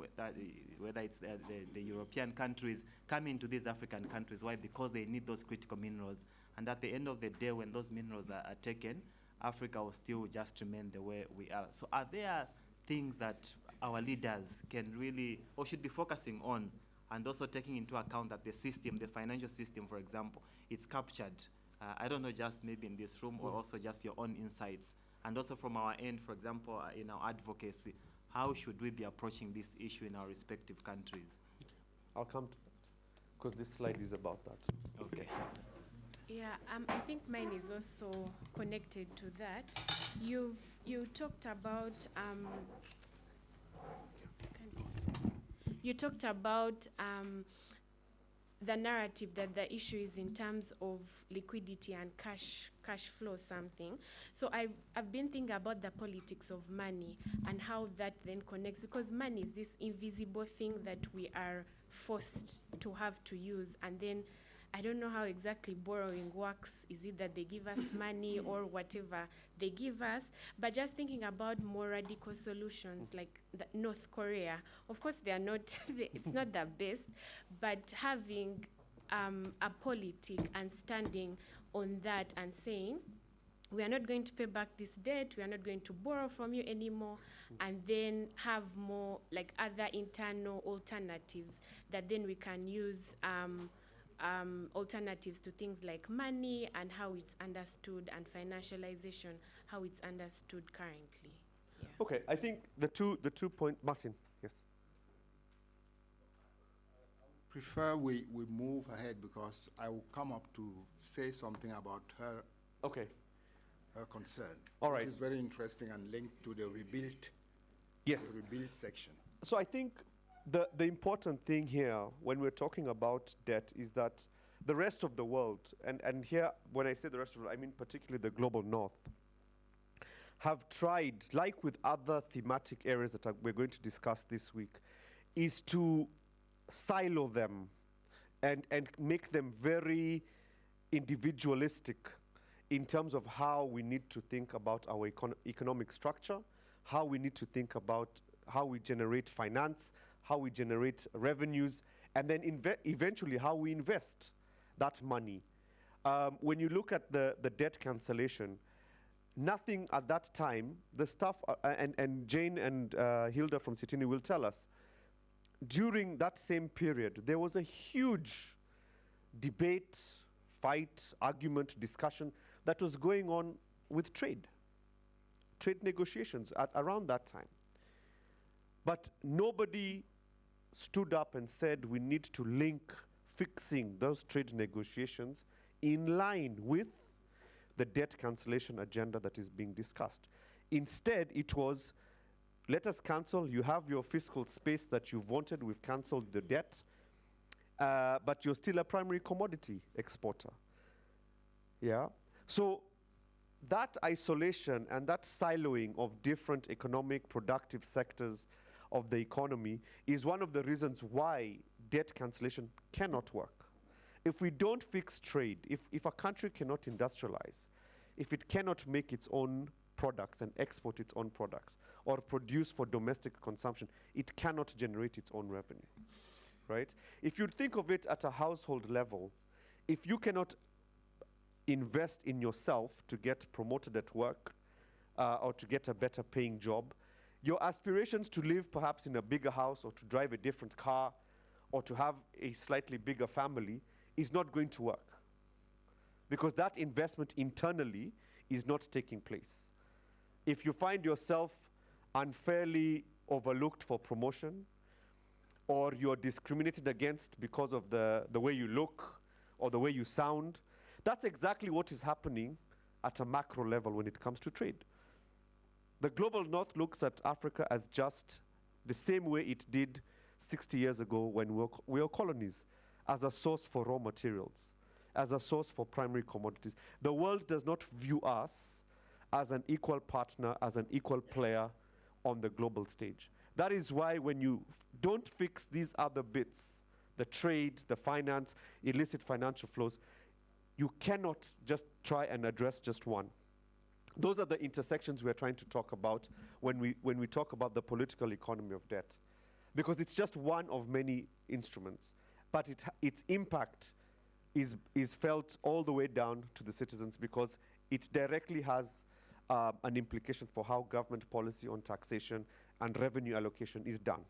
whether it's the European countries, coming to these African countries. Why? Because they need those critical minerals. And at the end of the day, when those minerals are taken, Africa will still just remain the way we are. So are there things that our leaders can really, or should be focusing on, and also taking into account that the system, the financial system, for example, it's captured? I don't know, just maybe in this room or also just your own insights. And also from our end, for example, in our advocacy, how should we be approaching this issue in our respective countries? I'll come to that, because this slide is about that. Okay. Yeah, I think mine is also connected to that. You talked about the narrative that the issue is in terms of liquidity and cash flow something. So I've been thinking about the politics of money and how that then connects, because money is this invisible thing that we are forced to have to use, and then I don't know how exactly borrowing works. Is it that they give us money or whatever they give us? But just thinking about more radical solutions like North Korea, of course they are not, it's not the best, but having a politic and standing on that and saying, we are not going to pay back this debt, we are not going to borrow from you anymore, and then have more like other internal alternatives that then we can use alternatives to things like money and how it's understood, and financialization, how it's understood currently. Yeah. Okay, I think the two point, Martin, yes. Prefer we move ahead, because I will come up to say something about her concern. All right. Which is very interesting and linked to the rebuild. Yes. The rebuild section. So I think the important thing here when we're talking about debt is that the rest of the world, and here when I say the rest of the world, I mean particularly the global north, have tried, like with other thematic areas that we're going to discuss this week, is to silo them and make them very individualistic in terms of how we need to think about our economic structure, how we need to think about how we generate finance, how we generate revenues, and then eventually how we invest that money. When you look at the debt cancellation, nothing at that time, the stuff, and Jane and Hilda from Sitini will tell us, during that same period, there was a huge debate, fight, argument, discussion that was going on with trade negotiations around that time. But nobody stood up and said we need to link fixing those trade negotiations in line with the debt cancellation agenda that is being discussed. Instead, it was, let us cancel, you have your fiscal space that you've wanted, we've canceled the debt, but you're still a primary commodity exporter. Yeah? So that isolation and that siloing of different economic productive sectors of the economy is one of the reasons why debt cancellation cannot work. If we don't fix trade, if a country cannot industrialize, if it cannot make its own products and export its own products or produce for domestic consumption, it cannot generate its own revenue, right? If you think of it at a household level, if you cannot invest in yourself to get promoted at work or to get a better paying job, your aspirations to live perhaps in a bigger house or to drive a different car or to have a slightly bigger family is not going to work, because that investment internally is not taking place. If you find yourself unfairly overlooked for promotion, or you're discriminated against because of the way you look or the way you sound, that's exactly what is happening at a macro level when it comes to trade. The global north looks at Africa as just the same way it did 60 years ago when we were colonies, as a source for raw materials, as a source for primary commodities. The world does not view us as an equal partner, as an equal player on the global stage. That is why when you don't fix these other bits, the trade, the finance, illicit financial flows, you cannot just try and address just one. Those are the intersections we're trying to talk about when we talk about the political economy of debt. Because it's just one of many instruments, but its impact is felt all the way down to the citizens, because it directly has an implication for how government policy on taxation and revenue allocation is done,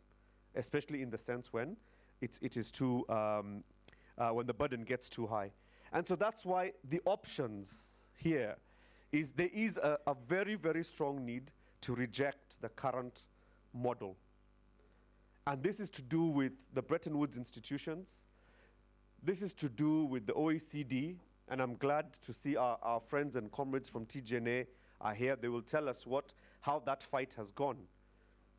especially in the sense when it is too, when the burden gets too high. And so that's why the options here is there is a very, very strong need to reject the current model. And this is to do with the Bretton Woods institutions. This is to do with the OECD, and I'm glad to see our friends and comrades from TGNA are here. They will tell us how that fight has gone.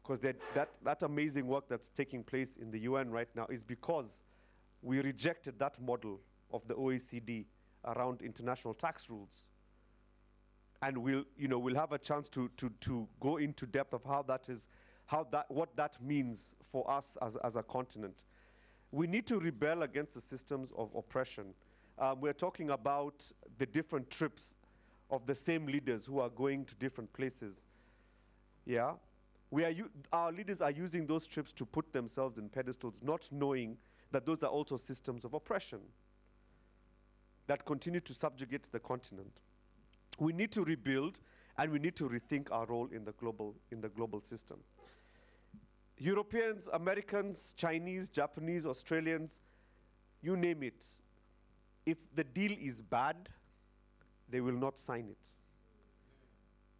Because that amazing work that's taking place in the UN right now is because we rejected that model of the OECD around international tax rules. And we'll have a chance to go into depth of what that means for us as a continent. We need to rebel against the systems of oppression. We're talking about the different trips of the same leaders who are going to different places. Yeah? Our leaders are using those trips to put themselves in pedestals, not knowing that those are also systems of oppression that continue to subjugate the continent. We need to rebuild, and we need to rethink our role in the global system. Europeans, Americans, Chinese, Japanese, Australians, you name it. If the deal is bad, they will not sign it.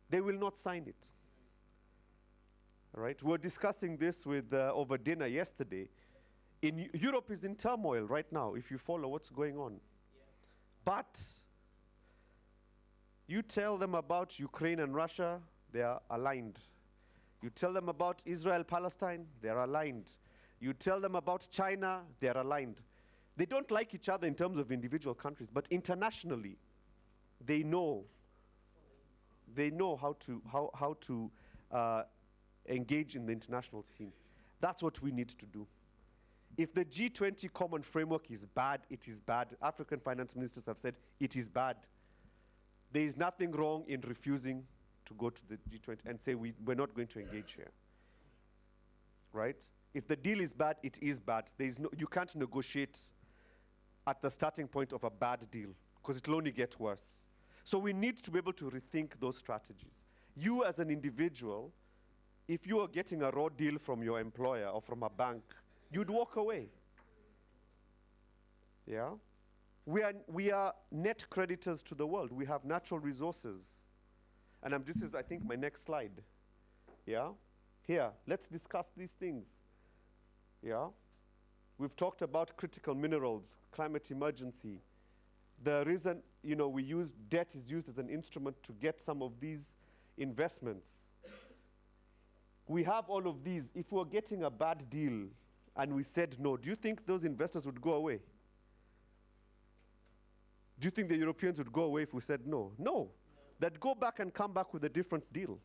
They will not sign it. All right? We were discussing this with over dinner yesterday. Europe is in turmoil right now, if you follow what's going on. Yeah. But you tell them about Ukraine and Russia, they are aligned. You tell them about Israel, Palestine, they are aligned. You tell them about China, they are aligned. They don't like each other in terms of individual countries, but internationally, they know how to engage in the international scene. That's what we need to do. If the G20 common framework is bad, it is bad. African finance ministers have said it is bad. There is nothing wrong in refusing to go to the G20 and say we're not going to engage here. Right? If the deal is bad, it is bad. You can't negotiate at the starting point of a bad deal, because it will only get worse. So we need to be able to rethink those strategies. You as an individual, if you are getting a raw deal from your employer or from a bank, you'd walk away. Yeah? We are net creditors to the world. We have natural resources. And this is, I think, my next slide. Yeah? Here, let's discuss these things. Yeah? We've talked about critical minerals, climate emergency. The reason, debt is used as an instrument to get some of these investments. We have all of these. If we're getting a bad deal and we said no, do you think those investors would go away? Do you think the Europeans would go away if we said no? No. They'd go back and come back with a different deal.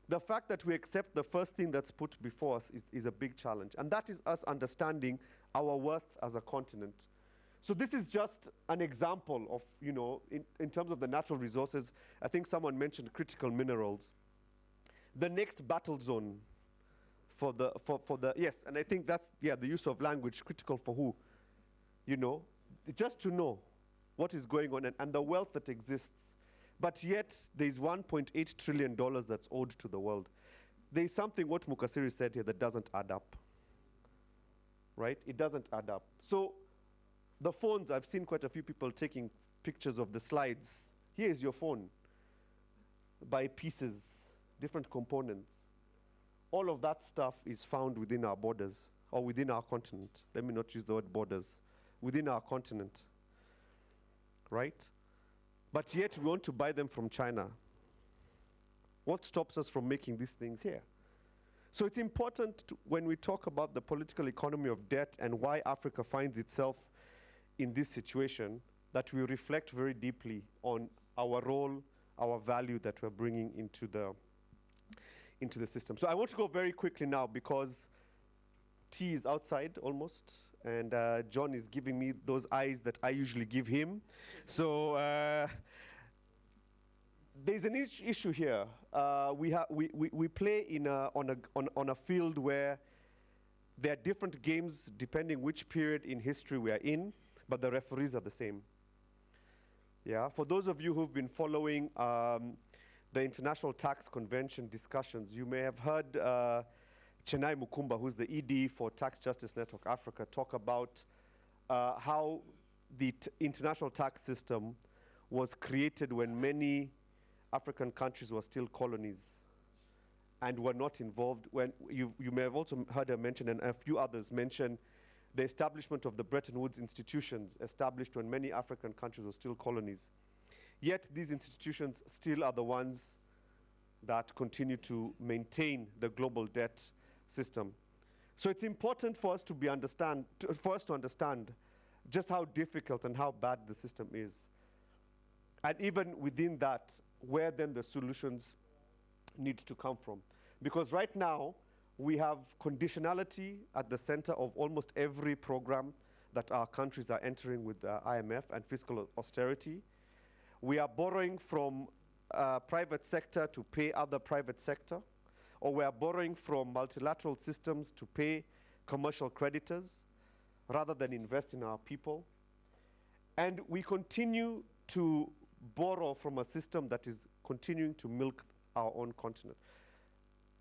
The fact that we accept the first thing that's put before us is a big challenge. And that is us understanding our worth as a continent. So this is just an example of, in terms of the natural resources. I think someone mentioned critical minerals. The next battle zone for the yes, and I think that's, the use of language, critical for who? Just to know what is going on and the wealth that exists. But yet, there's $1.8 trillion that's owed to the world. There's something, what Mukasiri said here, that doesn't add up. Right? It doesn't add up. So, the phones, I've seen quite a few people taking pictures of the slides. Here is your phone. By pieces, different components. All of that stuff is found within our borders, or within our continent. Let me not use the word borders. Within our continent. Right? But yet we want to buy them from China. What stops us from making these things here? So it's important when we talk about the political economy of debt and why Africa finds itself in this situation, that we reflect very deeply on our role, our value that we're bringing into the system. So I want to go very quickly now because tea is outside almost. And John is giving me those eyes that I usually give him. So there's an issue here. We play on a field where there are different games depending which period in history we are in, but the referees are the same. Yeah. For those of you who've been following the International Tax Convention discussions, you may have heard Chenai Mukumba, who's the ED for Tax Justice Network Africa, talk about how the international tax system was created when many African countries were still colonies. and were not involved. When you may have also heard her mention, and a few others mention, the establishment of the Bretton Woods institutions established when many African countries were still colonies. Yet these institutions still are the ones that continue to maintain the global debt system. So it's important for us to understand just how difficult and how bad the system is. And even within that, where then the solutions need to come from. Because right now, we have conditionality at the center of almost every program that our countries are entering with the IMF and fiscal austerity. We are borrowing from private sector to pay other private sector, or we are borrowing from multilateral systems to pay commercial creditors rather than invest in our people. And we continue to borrow from a system that is continuing to milk our own continent.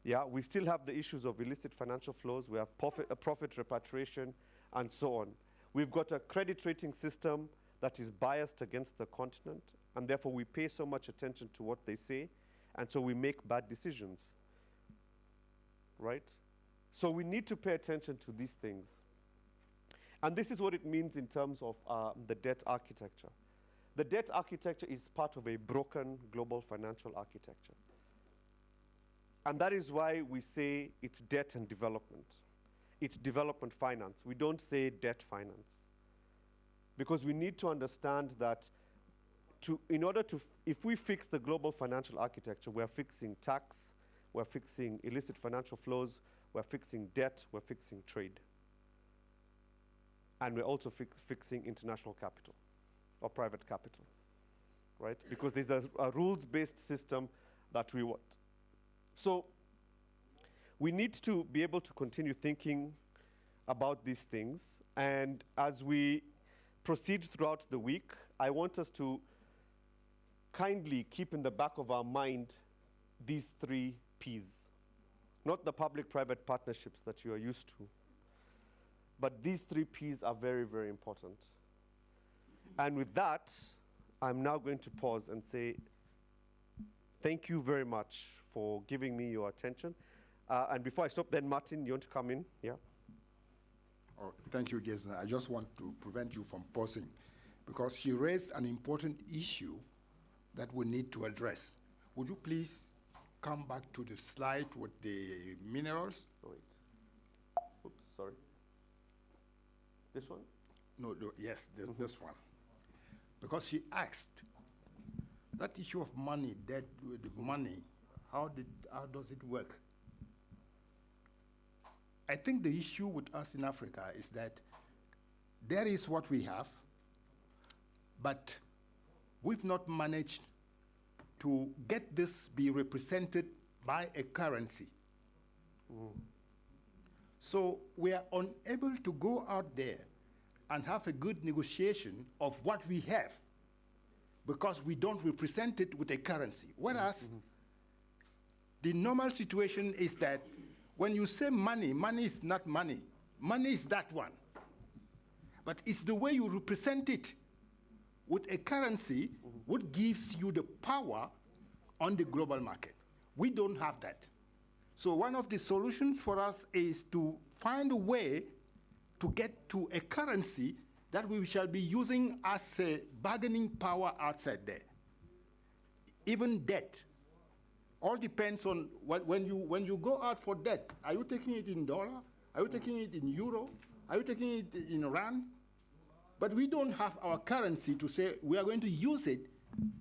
Yeah, we still have the issues of illicit financial flows, we have profit repatriation, and so on. We've got a credit rating system that is biased against the continent, and therefore we pay so much attention to what they say, and so we make bad decisions, right? So we need to pay attention to these things. And this is what it means in terms of the debt architecture. The debt architecture is part of a broken global financial architecture. And that is why we say it's debt and development. It's development finance. We don't say debt finance. Because we need to understand that if we fix the global financial architecture, we're fixing tax, we're fixing illicit financial flows, we're fixing debt, we're fixing trade. And we're also fixing international capital or private capital, right? Because there's a rules-based system that we want. So we need to be able to continue thinking about these things. And as we proceed throughout the week, I want us to kindly keep in the back of our mind these 3 Ps. Not the public-private partnerships that you are used to, but these 3 Ps are very, very important. And with that, I'm now going to pause and say thank you very much for giving me your attention. And before I stop, then Martin, you want to come in? Yeah. Oh, thank you, Jason. I just want to prevent you from pausing because she raised an important issue that we need to address. Would you please come back to the slide with the minerals? Oh, wait. Oops, sorry. This one? No, yes, this one. Because she asked, that issue of money, debt with money, how does it work? I think the issue with us in Africa is that there is what we have, but we've not managed to get this be represented by a currency. So we are unable to go out there and have a good negotiation of what we have because we don't represent it with a currency. Whereas the normal situation is that when you say money, money is not money. Money is that one. But it's the way you represent it with a currency what gives you the power on the global market. We don't have that. So one of the solutions for us is to find a way to get to a currency that we shall be using as a bargaining power outside there. Even debt. All depends on when you go out for debt, are you taking it in dollar? Are you taking it in euro? Are you taking it in rand? But we don't have our currency to say we are going to use it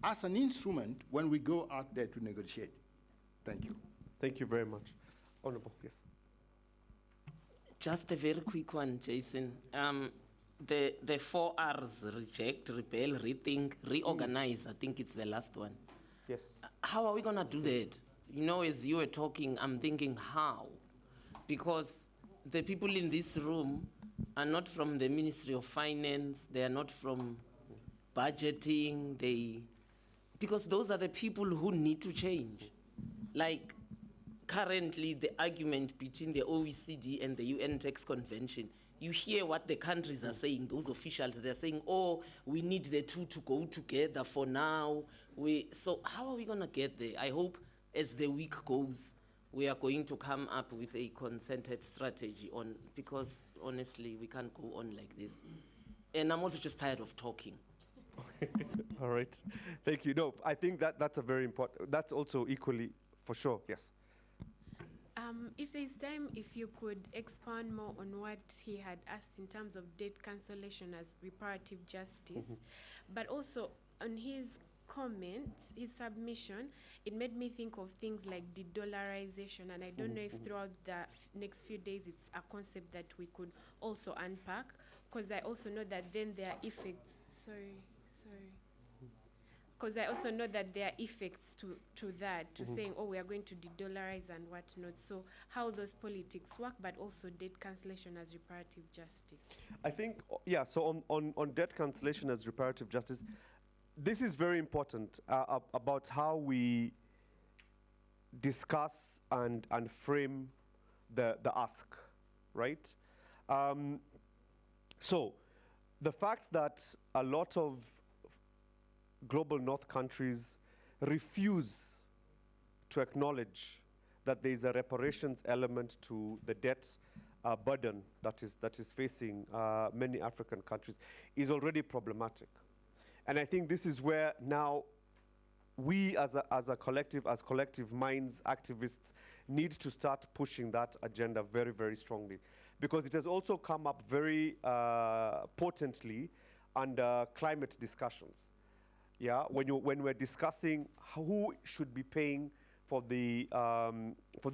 as an instrument when we go out there to negotiate. Thank you. Thank you very much. Honorable, yes. Just a very quick one, Jason. The 4 R's, reject, rebel, rethink, reorganize, I think it's the last one. Yes. How are we going to do that? You know, as you were talking, I'm thinking how? Because the people in this room are not from the Ministry of Finance, they are not from budgeting, because those are the people who need to change. Like currently the argument between the OECD and the UN Tax Convention, you hear what the countries are saying, those officials, they're saying, oh, we need the two to go together for now. So how are we going to get there? I hope as the week goes, we are going to come up with a concerted strategy on, because honestly, we can't go on like this. And I'm also just tired of talking. All right. Thank you. No, I think that's a very important, that's also equally, for sure, yes. If there's time, if you could expand more on what he had asked in terms of debt cancellation as reparative justice, but also on his comment, his submission, it made me think of things like de-dollarization, and I don't know if throughout the next few days it's a concept that we could also unpack, because I also know that then there are effects, because I also know that there are effects to that, to saying, oh, we are going to de-dollarize and whatnot. So how those politics work, but also debt cancellation as reparative justice. I think, yeah, so on debt cancellation as reparative justice, this is very important about how we discuss and frame the ask, right? So the fact that a lot of global north countries refuse to acknowledge that there is a reparations element to the debt burden that is facing many African countries is already problematic. And I think this is where now we as a collective, as collective minds, activists, need to start pushing that agenda very, very strongly. Because it has also come up very potently under climate discussions. Yeah, when we're discussing who should be paying for the for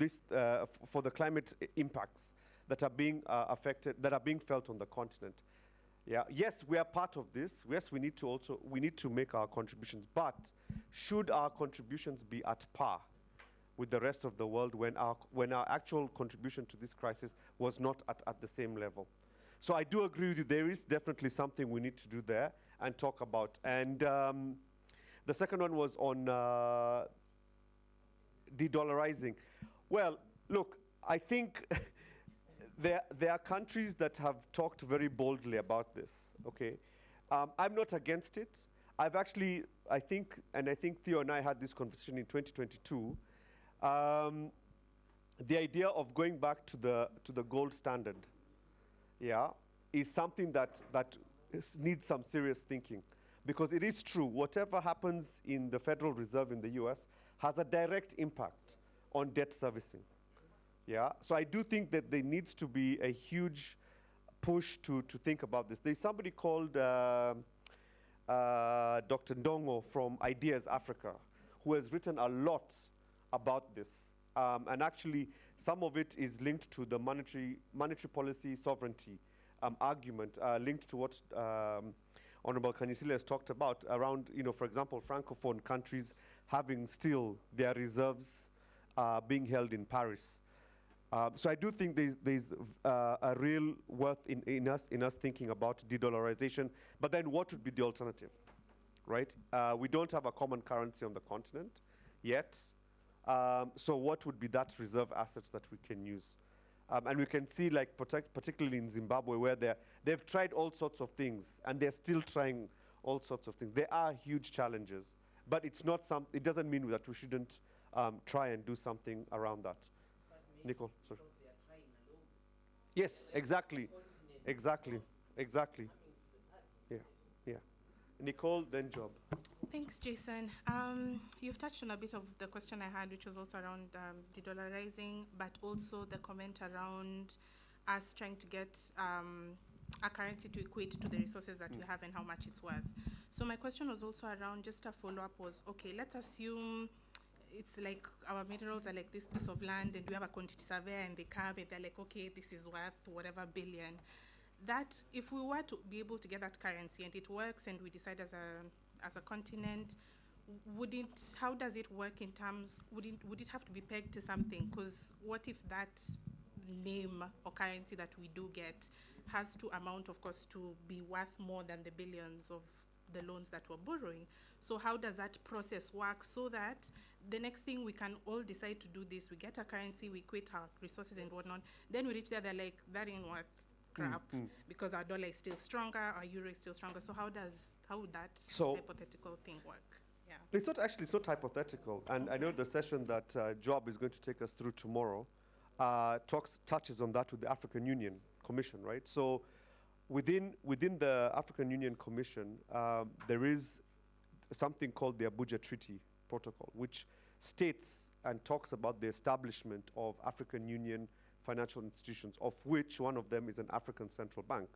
the climate impacts that are being affected, that are being felt on the continent. Yeah, yes, we are part of this. Yes, we need to make our contributions, but should our contributions be at par with the rest of the world when our actual contribution to this crisis was not at the same level? So I do agree with you. There is definitely something we need to do there and talk about. And the second one was on de-dollarizing. Well, look, I think there are countries that have talked very boldly about this, okay? I'm not against it. I've actually, I think Theo and I had this conversation in 2022, the idea of going back to the gold standard, yeah, is something that needs some serious thinking. Because it is true, whatever happens in the Federal Reserve in the US has a direct impact on debt servicing. Yeah, so I do think that there needs to be a huge push to think about this. There's somebody called Dr. Ndongo from Ideas Africa, who has written a lot about this. And actually, some of it is linked to the monetary policy sovereignty argument, linked to what Honorable Kanyisile has talked about around, for example, Francophone countries having still their reserves being held in Paris. So I do think there's a real worth in us thinking about de-dollarization, but then what would be the alternative, right? We don't have a common currency on the continent yet, so what would be that reserve assets that we can use? And we can see, like, particularly in Zimbabwe, where they've tried all sorts of things, and they're still trying all sorts of things. There are huge challenges, but it doesn't mean that we shouldn't try and do something around that. Nicole, sorry. Yes, exactly. Yeah. Nicole, then Job. Thanks, Jason. You've touched on a bit of the question I had, which was also around de-dollarizing, but also the comment around us trying to get a currency to equate to the resources that we have and how much it's worth. So my question was also around, just a follow-up was, okay, let's assume it's like our minerals are like this piece of land and we have a quantity surveyor and they come and they're like, okay, this is worth whatever billion. That, if we were to be able to get that currency and it works and we decide as a continent, how does it work in terms, would it have to be pegged to something? Because what if that name or currency that we do get has to amount, of course, to be worth more than the billions of the loans that we're borrowing? So how does that process work so that the next thing we can all decide to do this, we get a currency, we equate our resources and whatnot, then we reach there, they're like, that ain't worth crap because our dollar is still stronger, our euro is still stronger. So how would that hypothetical thing work? Yeah. It's not actually, it's not hypothetical. And I know the session that Job is going to take us through tomorrow touches on that with the African Union Commission, right? So within the African Union Commission, there is something called the Abuja Treaty Protocol, which states and talks about the establishment of African Union financial institutions, of which one of them is an African central bank.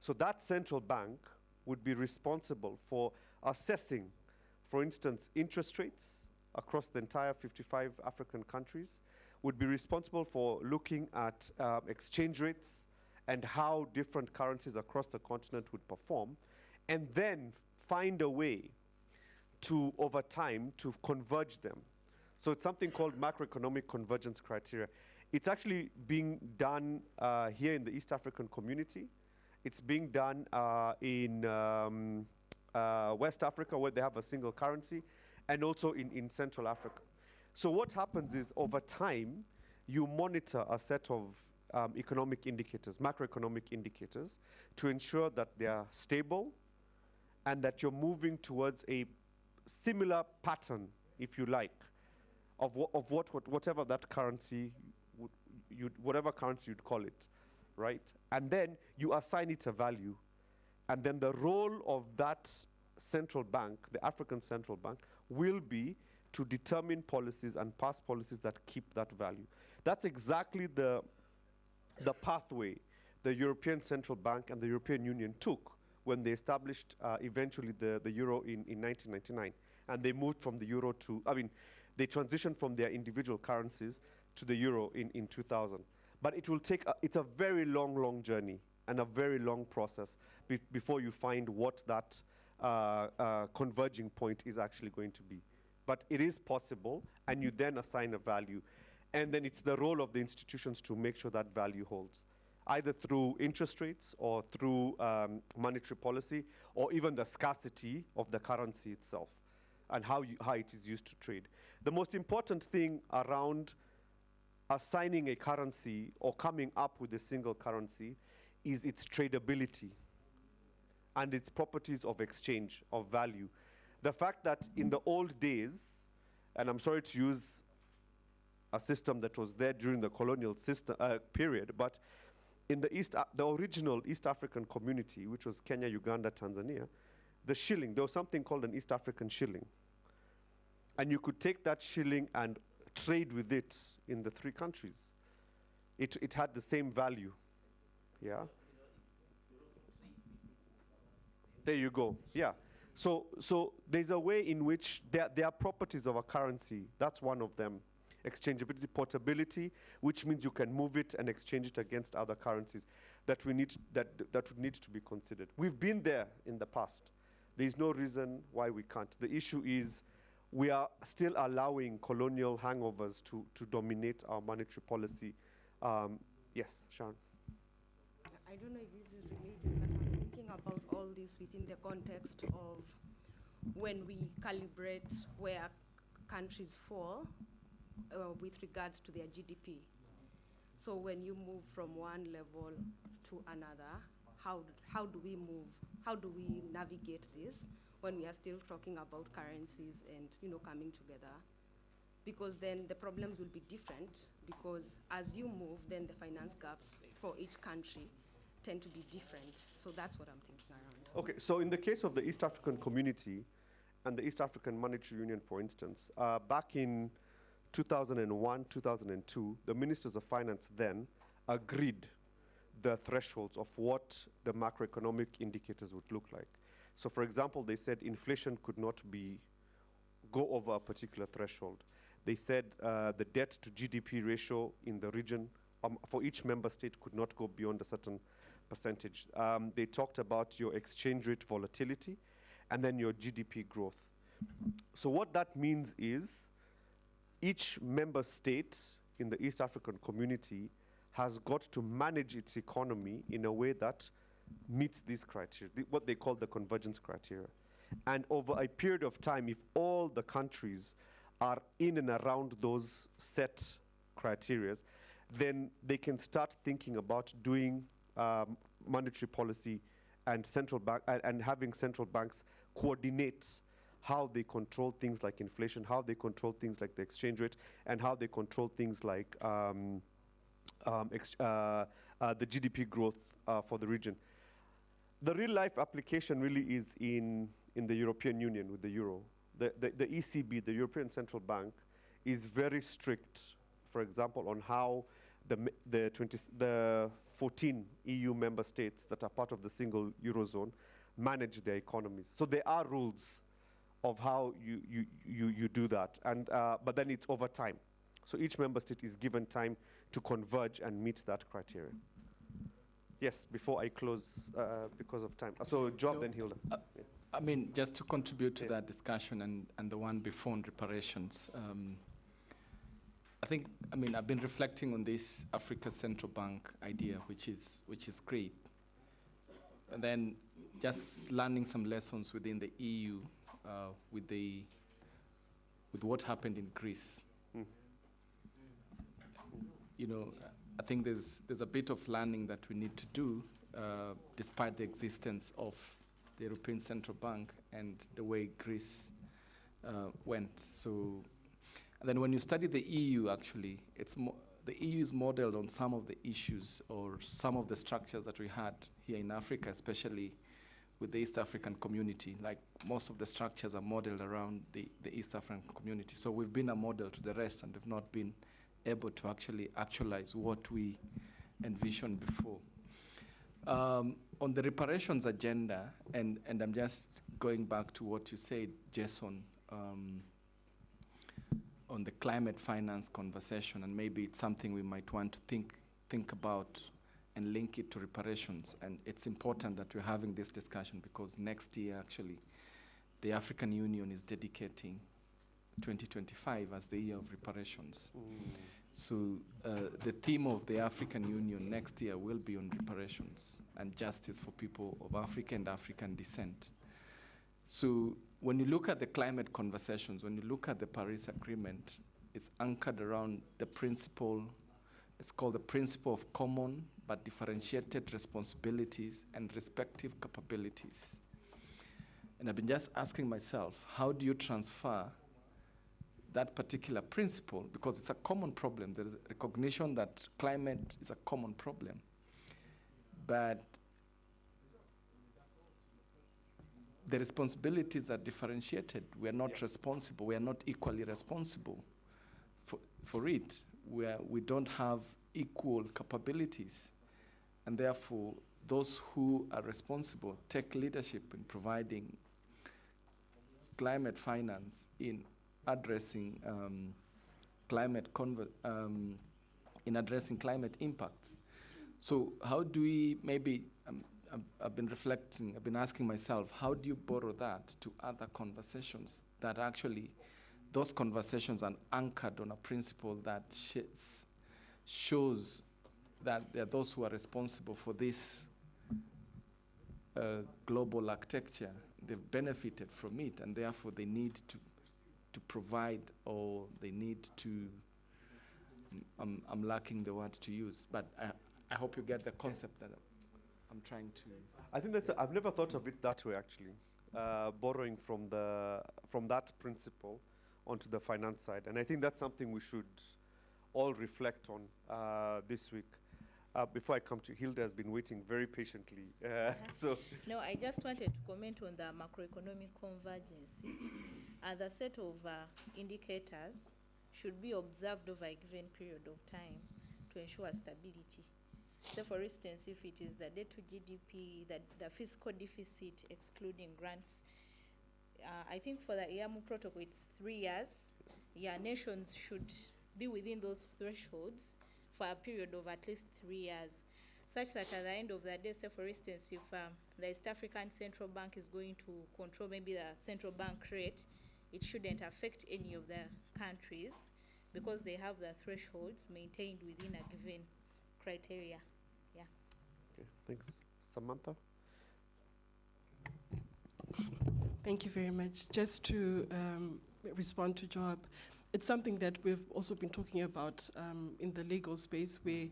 So that central bank would be responsible for assessing, for instance, interest rates across the entire 55 African countries, would be responsible for looking at exchange rates and how different currencies across the continent would perform, and then find a way to, over time, to converge them. So it's something called macroeconomic convergence criteria. It's actually being done here in the East African community. It's being done in West Africa, where they have a single currency, and also in Central Africa. So what happens is, over time, you monitor a set of economic indicators, macroeconomic indicators, to ensure that they are stable and that you're moving towards a similar pattern, if you like, of whatever that currency, whatever currency you'd call it, right? And then you assign it a value. And then the role of that central bank, the African Central Bank, will be to determine policies and pass policies that keep that value. That's exactly the pathway the European Central Bank and the European Union took when they established eventually the euro in 1999. And they moved from the euro to, they transitioned from their individual currencies to the euro in 2000. But it will take, it's a very long journey and a very long process before you find what that converging point is actually going to be. But it is possible, and you then assign a value. And then it's the role of the institutions to make sure that value holds, either through interest rates or through monetary policy, or even the scarcity of the currency itself and how it is used to trade. The most important thing around assigning a currency or coming up with a single currency is its tradability and its properties of exchange, of value. The fact that in the old days, and I'm sorry to use a system that was there during the colonial system, period, but in the original East African community, which was Kenya, Uganda, Tanzania, the shilling, there was something called an East African shilling. And you could take that shilling and trade with it in the three countries. It had the same value, yeah? There you go, yeah. So there's a way in which there are properties of a currency. That's one of them. Exchangeability, portability, which means you can move it and exchange it against other currencies that would need to be considered. We've been there in the past. There's no reason why we can't. The issue is we are still allowing colonial hangovers to dominate our monetary policy. Yes, Sharon. I don't know if this is related, but I'm thinking about all this within the context of when we calibrate where countries fall with regards to their GDP. So when you move from one level to another, how do we move? How do we navigate this when we are still talking about currencies and coming together? Because then the problems will be different, because as you move, then the finance gaps for each country tend to be different. So that's what I'm thinking around. Okay, so in the case of the East African community and the East African Monetary Union, for instance, back in 2001, 2002, the ministers of finance then agreed the thresholds of what the macroeconomic indicators would look like. So for example, they said inflation could not go over a particular threshold. They said the debt to GDP ratio in the region for each member state could not go beyond a certain percentage. They talked about your exchange rate volatility and then your GDP growth. So what that means is each member state in the East African community has got to manage its economy in a way that meets these criteria, what they call the convergence criteria. And over a period of time, if all the countries are in and around those set criteria, then they can start thinking about doing monetary policy and having central banks coordinate how they control things like inflation, how they control things like the exchange rate, and how they control things like the GDP growth for the region. The real life application really is in the European Union with the euro. The ECB, the European Central Bank, is very strict, for example, on how the 14 EU member states that are part of the single Eurozone manage their economies. So there are rules of how you do that, and but then it's over time. So each member state is given time to converge and meet that criteria. Yes, before I close, because of time. So Joab, then Hilda. I mean, just to contribute to that discussion and the one before on reparations, I think, I mean, I've been reflecting on this Africa Central Bank idea, which is great. And then just learning some lessons within the EU with what happened in Greece. You know, I think there's a bit of learning that we need to do, despite the existence of the European Central Bank and the way Greece went. So, and then when you study the EU, actually, the EU is modeled on some of the issues or some of the structures that we had here in Africa, especially with the East African community. Like most of the structures are modeled around the East African community. So we've been a model to the rest and have not been able to actually actualize what we envisioned before. On the reparations agenda, and I'm just going back to what you said, Jason, on the climate finance conversation, and maybe it's something we might want to think about and link it to reparations. And it's important that we're having this discussion because next year, actually, the African Union is dedicating 2025 as the year of reparations. So the theme of the African Union next year will be on reparations and justice for people of Africa and African descent. So when you look at the climate conversations, when you look at the Paris Agreement, it's anchored around the principle, it's called the principle of common but differentiated responsibilities and respective capabilities. And I've been just asking myself, how do you transfer that particular principle, because it's a common problem. There is recognition that climate is a common problem. But the responsibilities are differentiated. We are not responsible. We are not equally responsible for it. We don't have equal capabilities. And therefore, those who are responsible take leadership in providing climate finance in addressing climate impacts. So how do we maybe, I've been reflecting, I've been asking myself, how do you borrow that to other conversations that actually, those conversations are anchored on a principle that shows that there are those who are responsible for this global architecture. They've benefited from it, and therefore they need to provide, or they need to, I'm lacking the word to use, but I hope you get the concept that I'm trying to. I think I've never thought of it that way, actually, borrowing from that principle onto the finance side. And I think that's something we should all reflect on this week. Before I come to Hilda, has been waiting very patiently. So no, I just wanted to comment on the macroeconomic convergence. The set of indicators should be observed over a given period of time to ensure stability. So for instance, if it is the debt to GDP, the fiscal deficit excluding grants, I think for the IAMU protocol, it's 3 years. Yeah, nations should be within those thresholds for a period of at least 3 years, such that at the end of the day, say for instance, if the East African Central Bank is going to control maybe the central bank rate, it shouldn't affect any of the countries because they have the thresholds maintained within a given criteria. Yeah. Okay, thanks. Samantha? Thank you very much. Just to respond to Joab, it's something that we've also been talking about in the legal space, where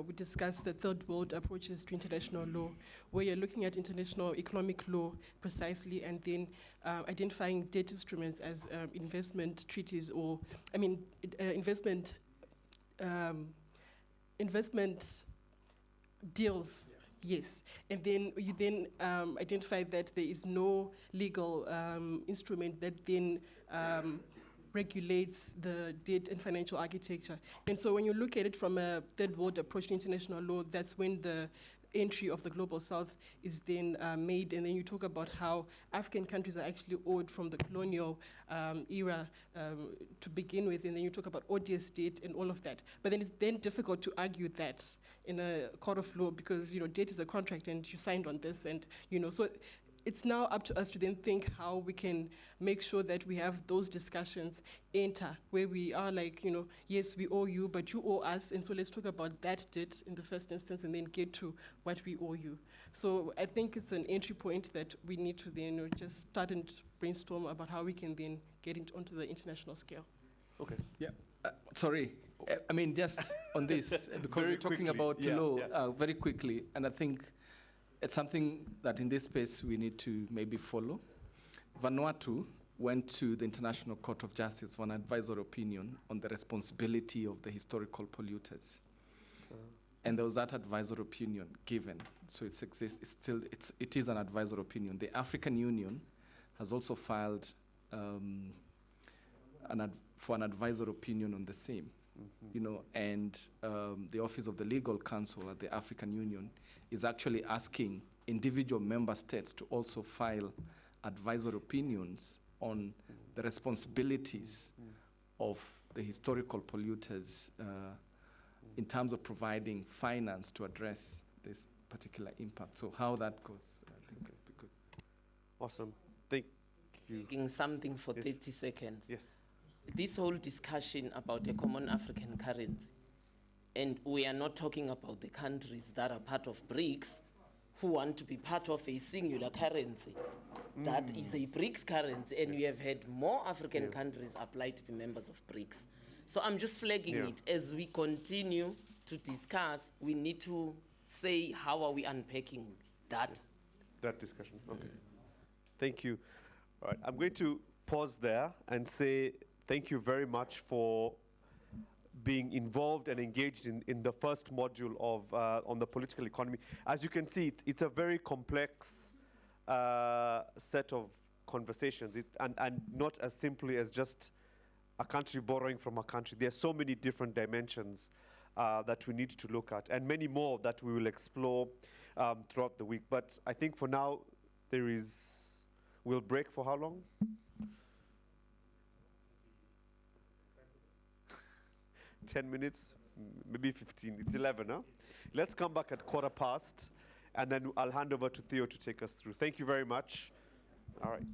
we discuss the third world approaches to international law, where you're looking at international economic law precisely, and then identifying debt instruments as investment treaties, or investment deals. Yes, and then you identify that there is no legal instrument that then regulates the debt and financial architecture. And so when you look at it from a third world approach to international law, that's when the entry of the Global South is then made, and then you talk about how African countries are actually owed from the colonial era to begin with, and then you talk about odious debt and all of that. But then it's then difficult to argue that in a court of law, because debt is a contract and you signed on this, and so it's now up to us to then think how we can make sure that we have those discussions enter, where we are like, yes, we owe you, but you owe us, and so let's talk about that debt in the first instance and then get to what we owe you. So I think it's an entry point that we need to then just start and brainstorm about how we can then get it onto the international scale. Okay. Yeah. Sorry. I mean, just on this, because we're talking about law very quickly, and I think it's something that in this space we need to maybe follow. Vanuatu went to the International Court of Justice for an advisory opinion on the responsibility of the historical polluters. And there was that advisory opinion given. So it is an advisory opinion. The African Union has also filed for an advisory opinion on the same. And the Office of the Legal Counsel at the African Union is actually asking individual member states to also file advisory opinions on the responsibilities of the historical polluters in terms of providing finance to address this particular impact. So how that goes, I think would be good. Awesome. Thank you. Taking something for 30 seconds. Yes. This whole discussion about a common African currency, and we are not talking about the countries that are part of BRICS who want to be part of a singular currency. That is a BRICS currency, and we have had more African countries apply to be members of BRICS. So I'm just flagging it. As we continue to discuss, we need to say how are we unpacking that. That discussion, okay. Thank you. All right, I'm going to pause there and say thank you very much for being involved and engaged in the first module of on the political economy. As you can see, it's a very complex set of conversations, and not as simply as just a country borrowing from a country. There are so many different dimensions that we need to look at, and many more that we will explore throughout the week. But I think for now, we'll break for how long? 10 minutes, maybe 15. It's 11, huh? Let's come back at 1:15, and then I'll hand over to Theo to take us through. Thank you very much. All right.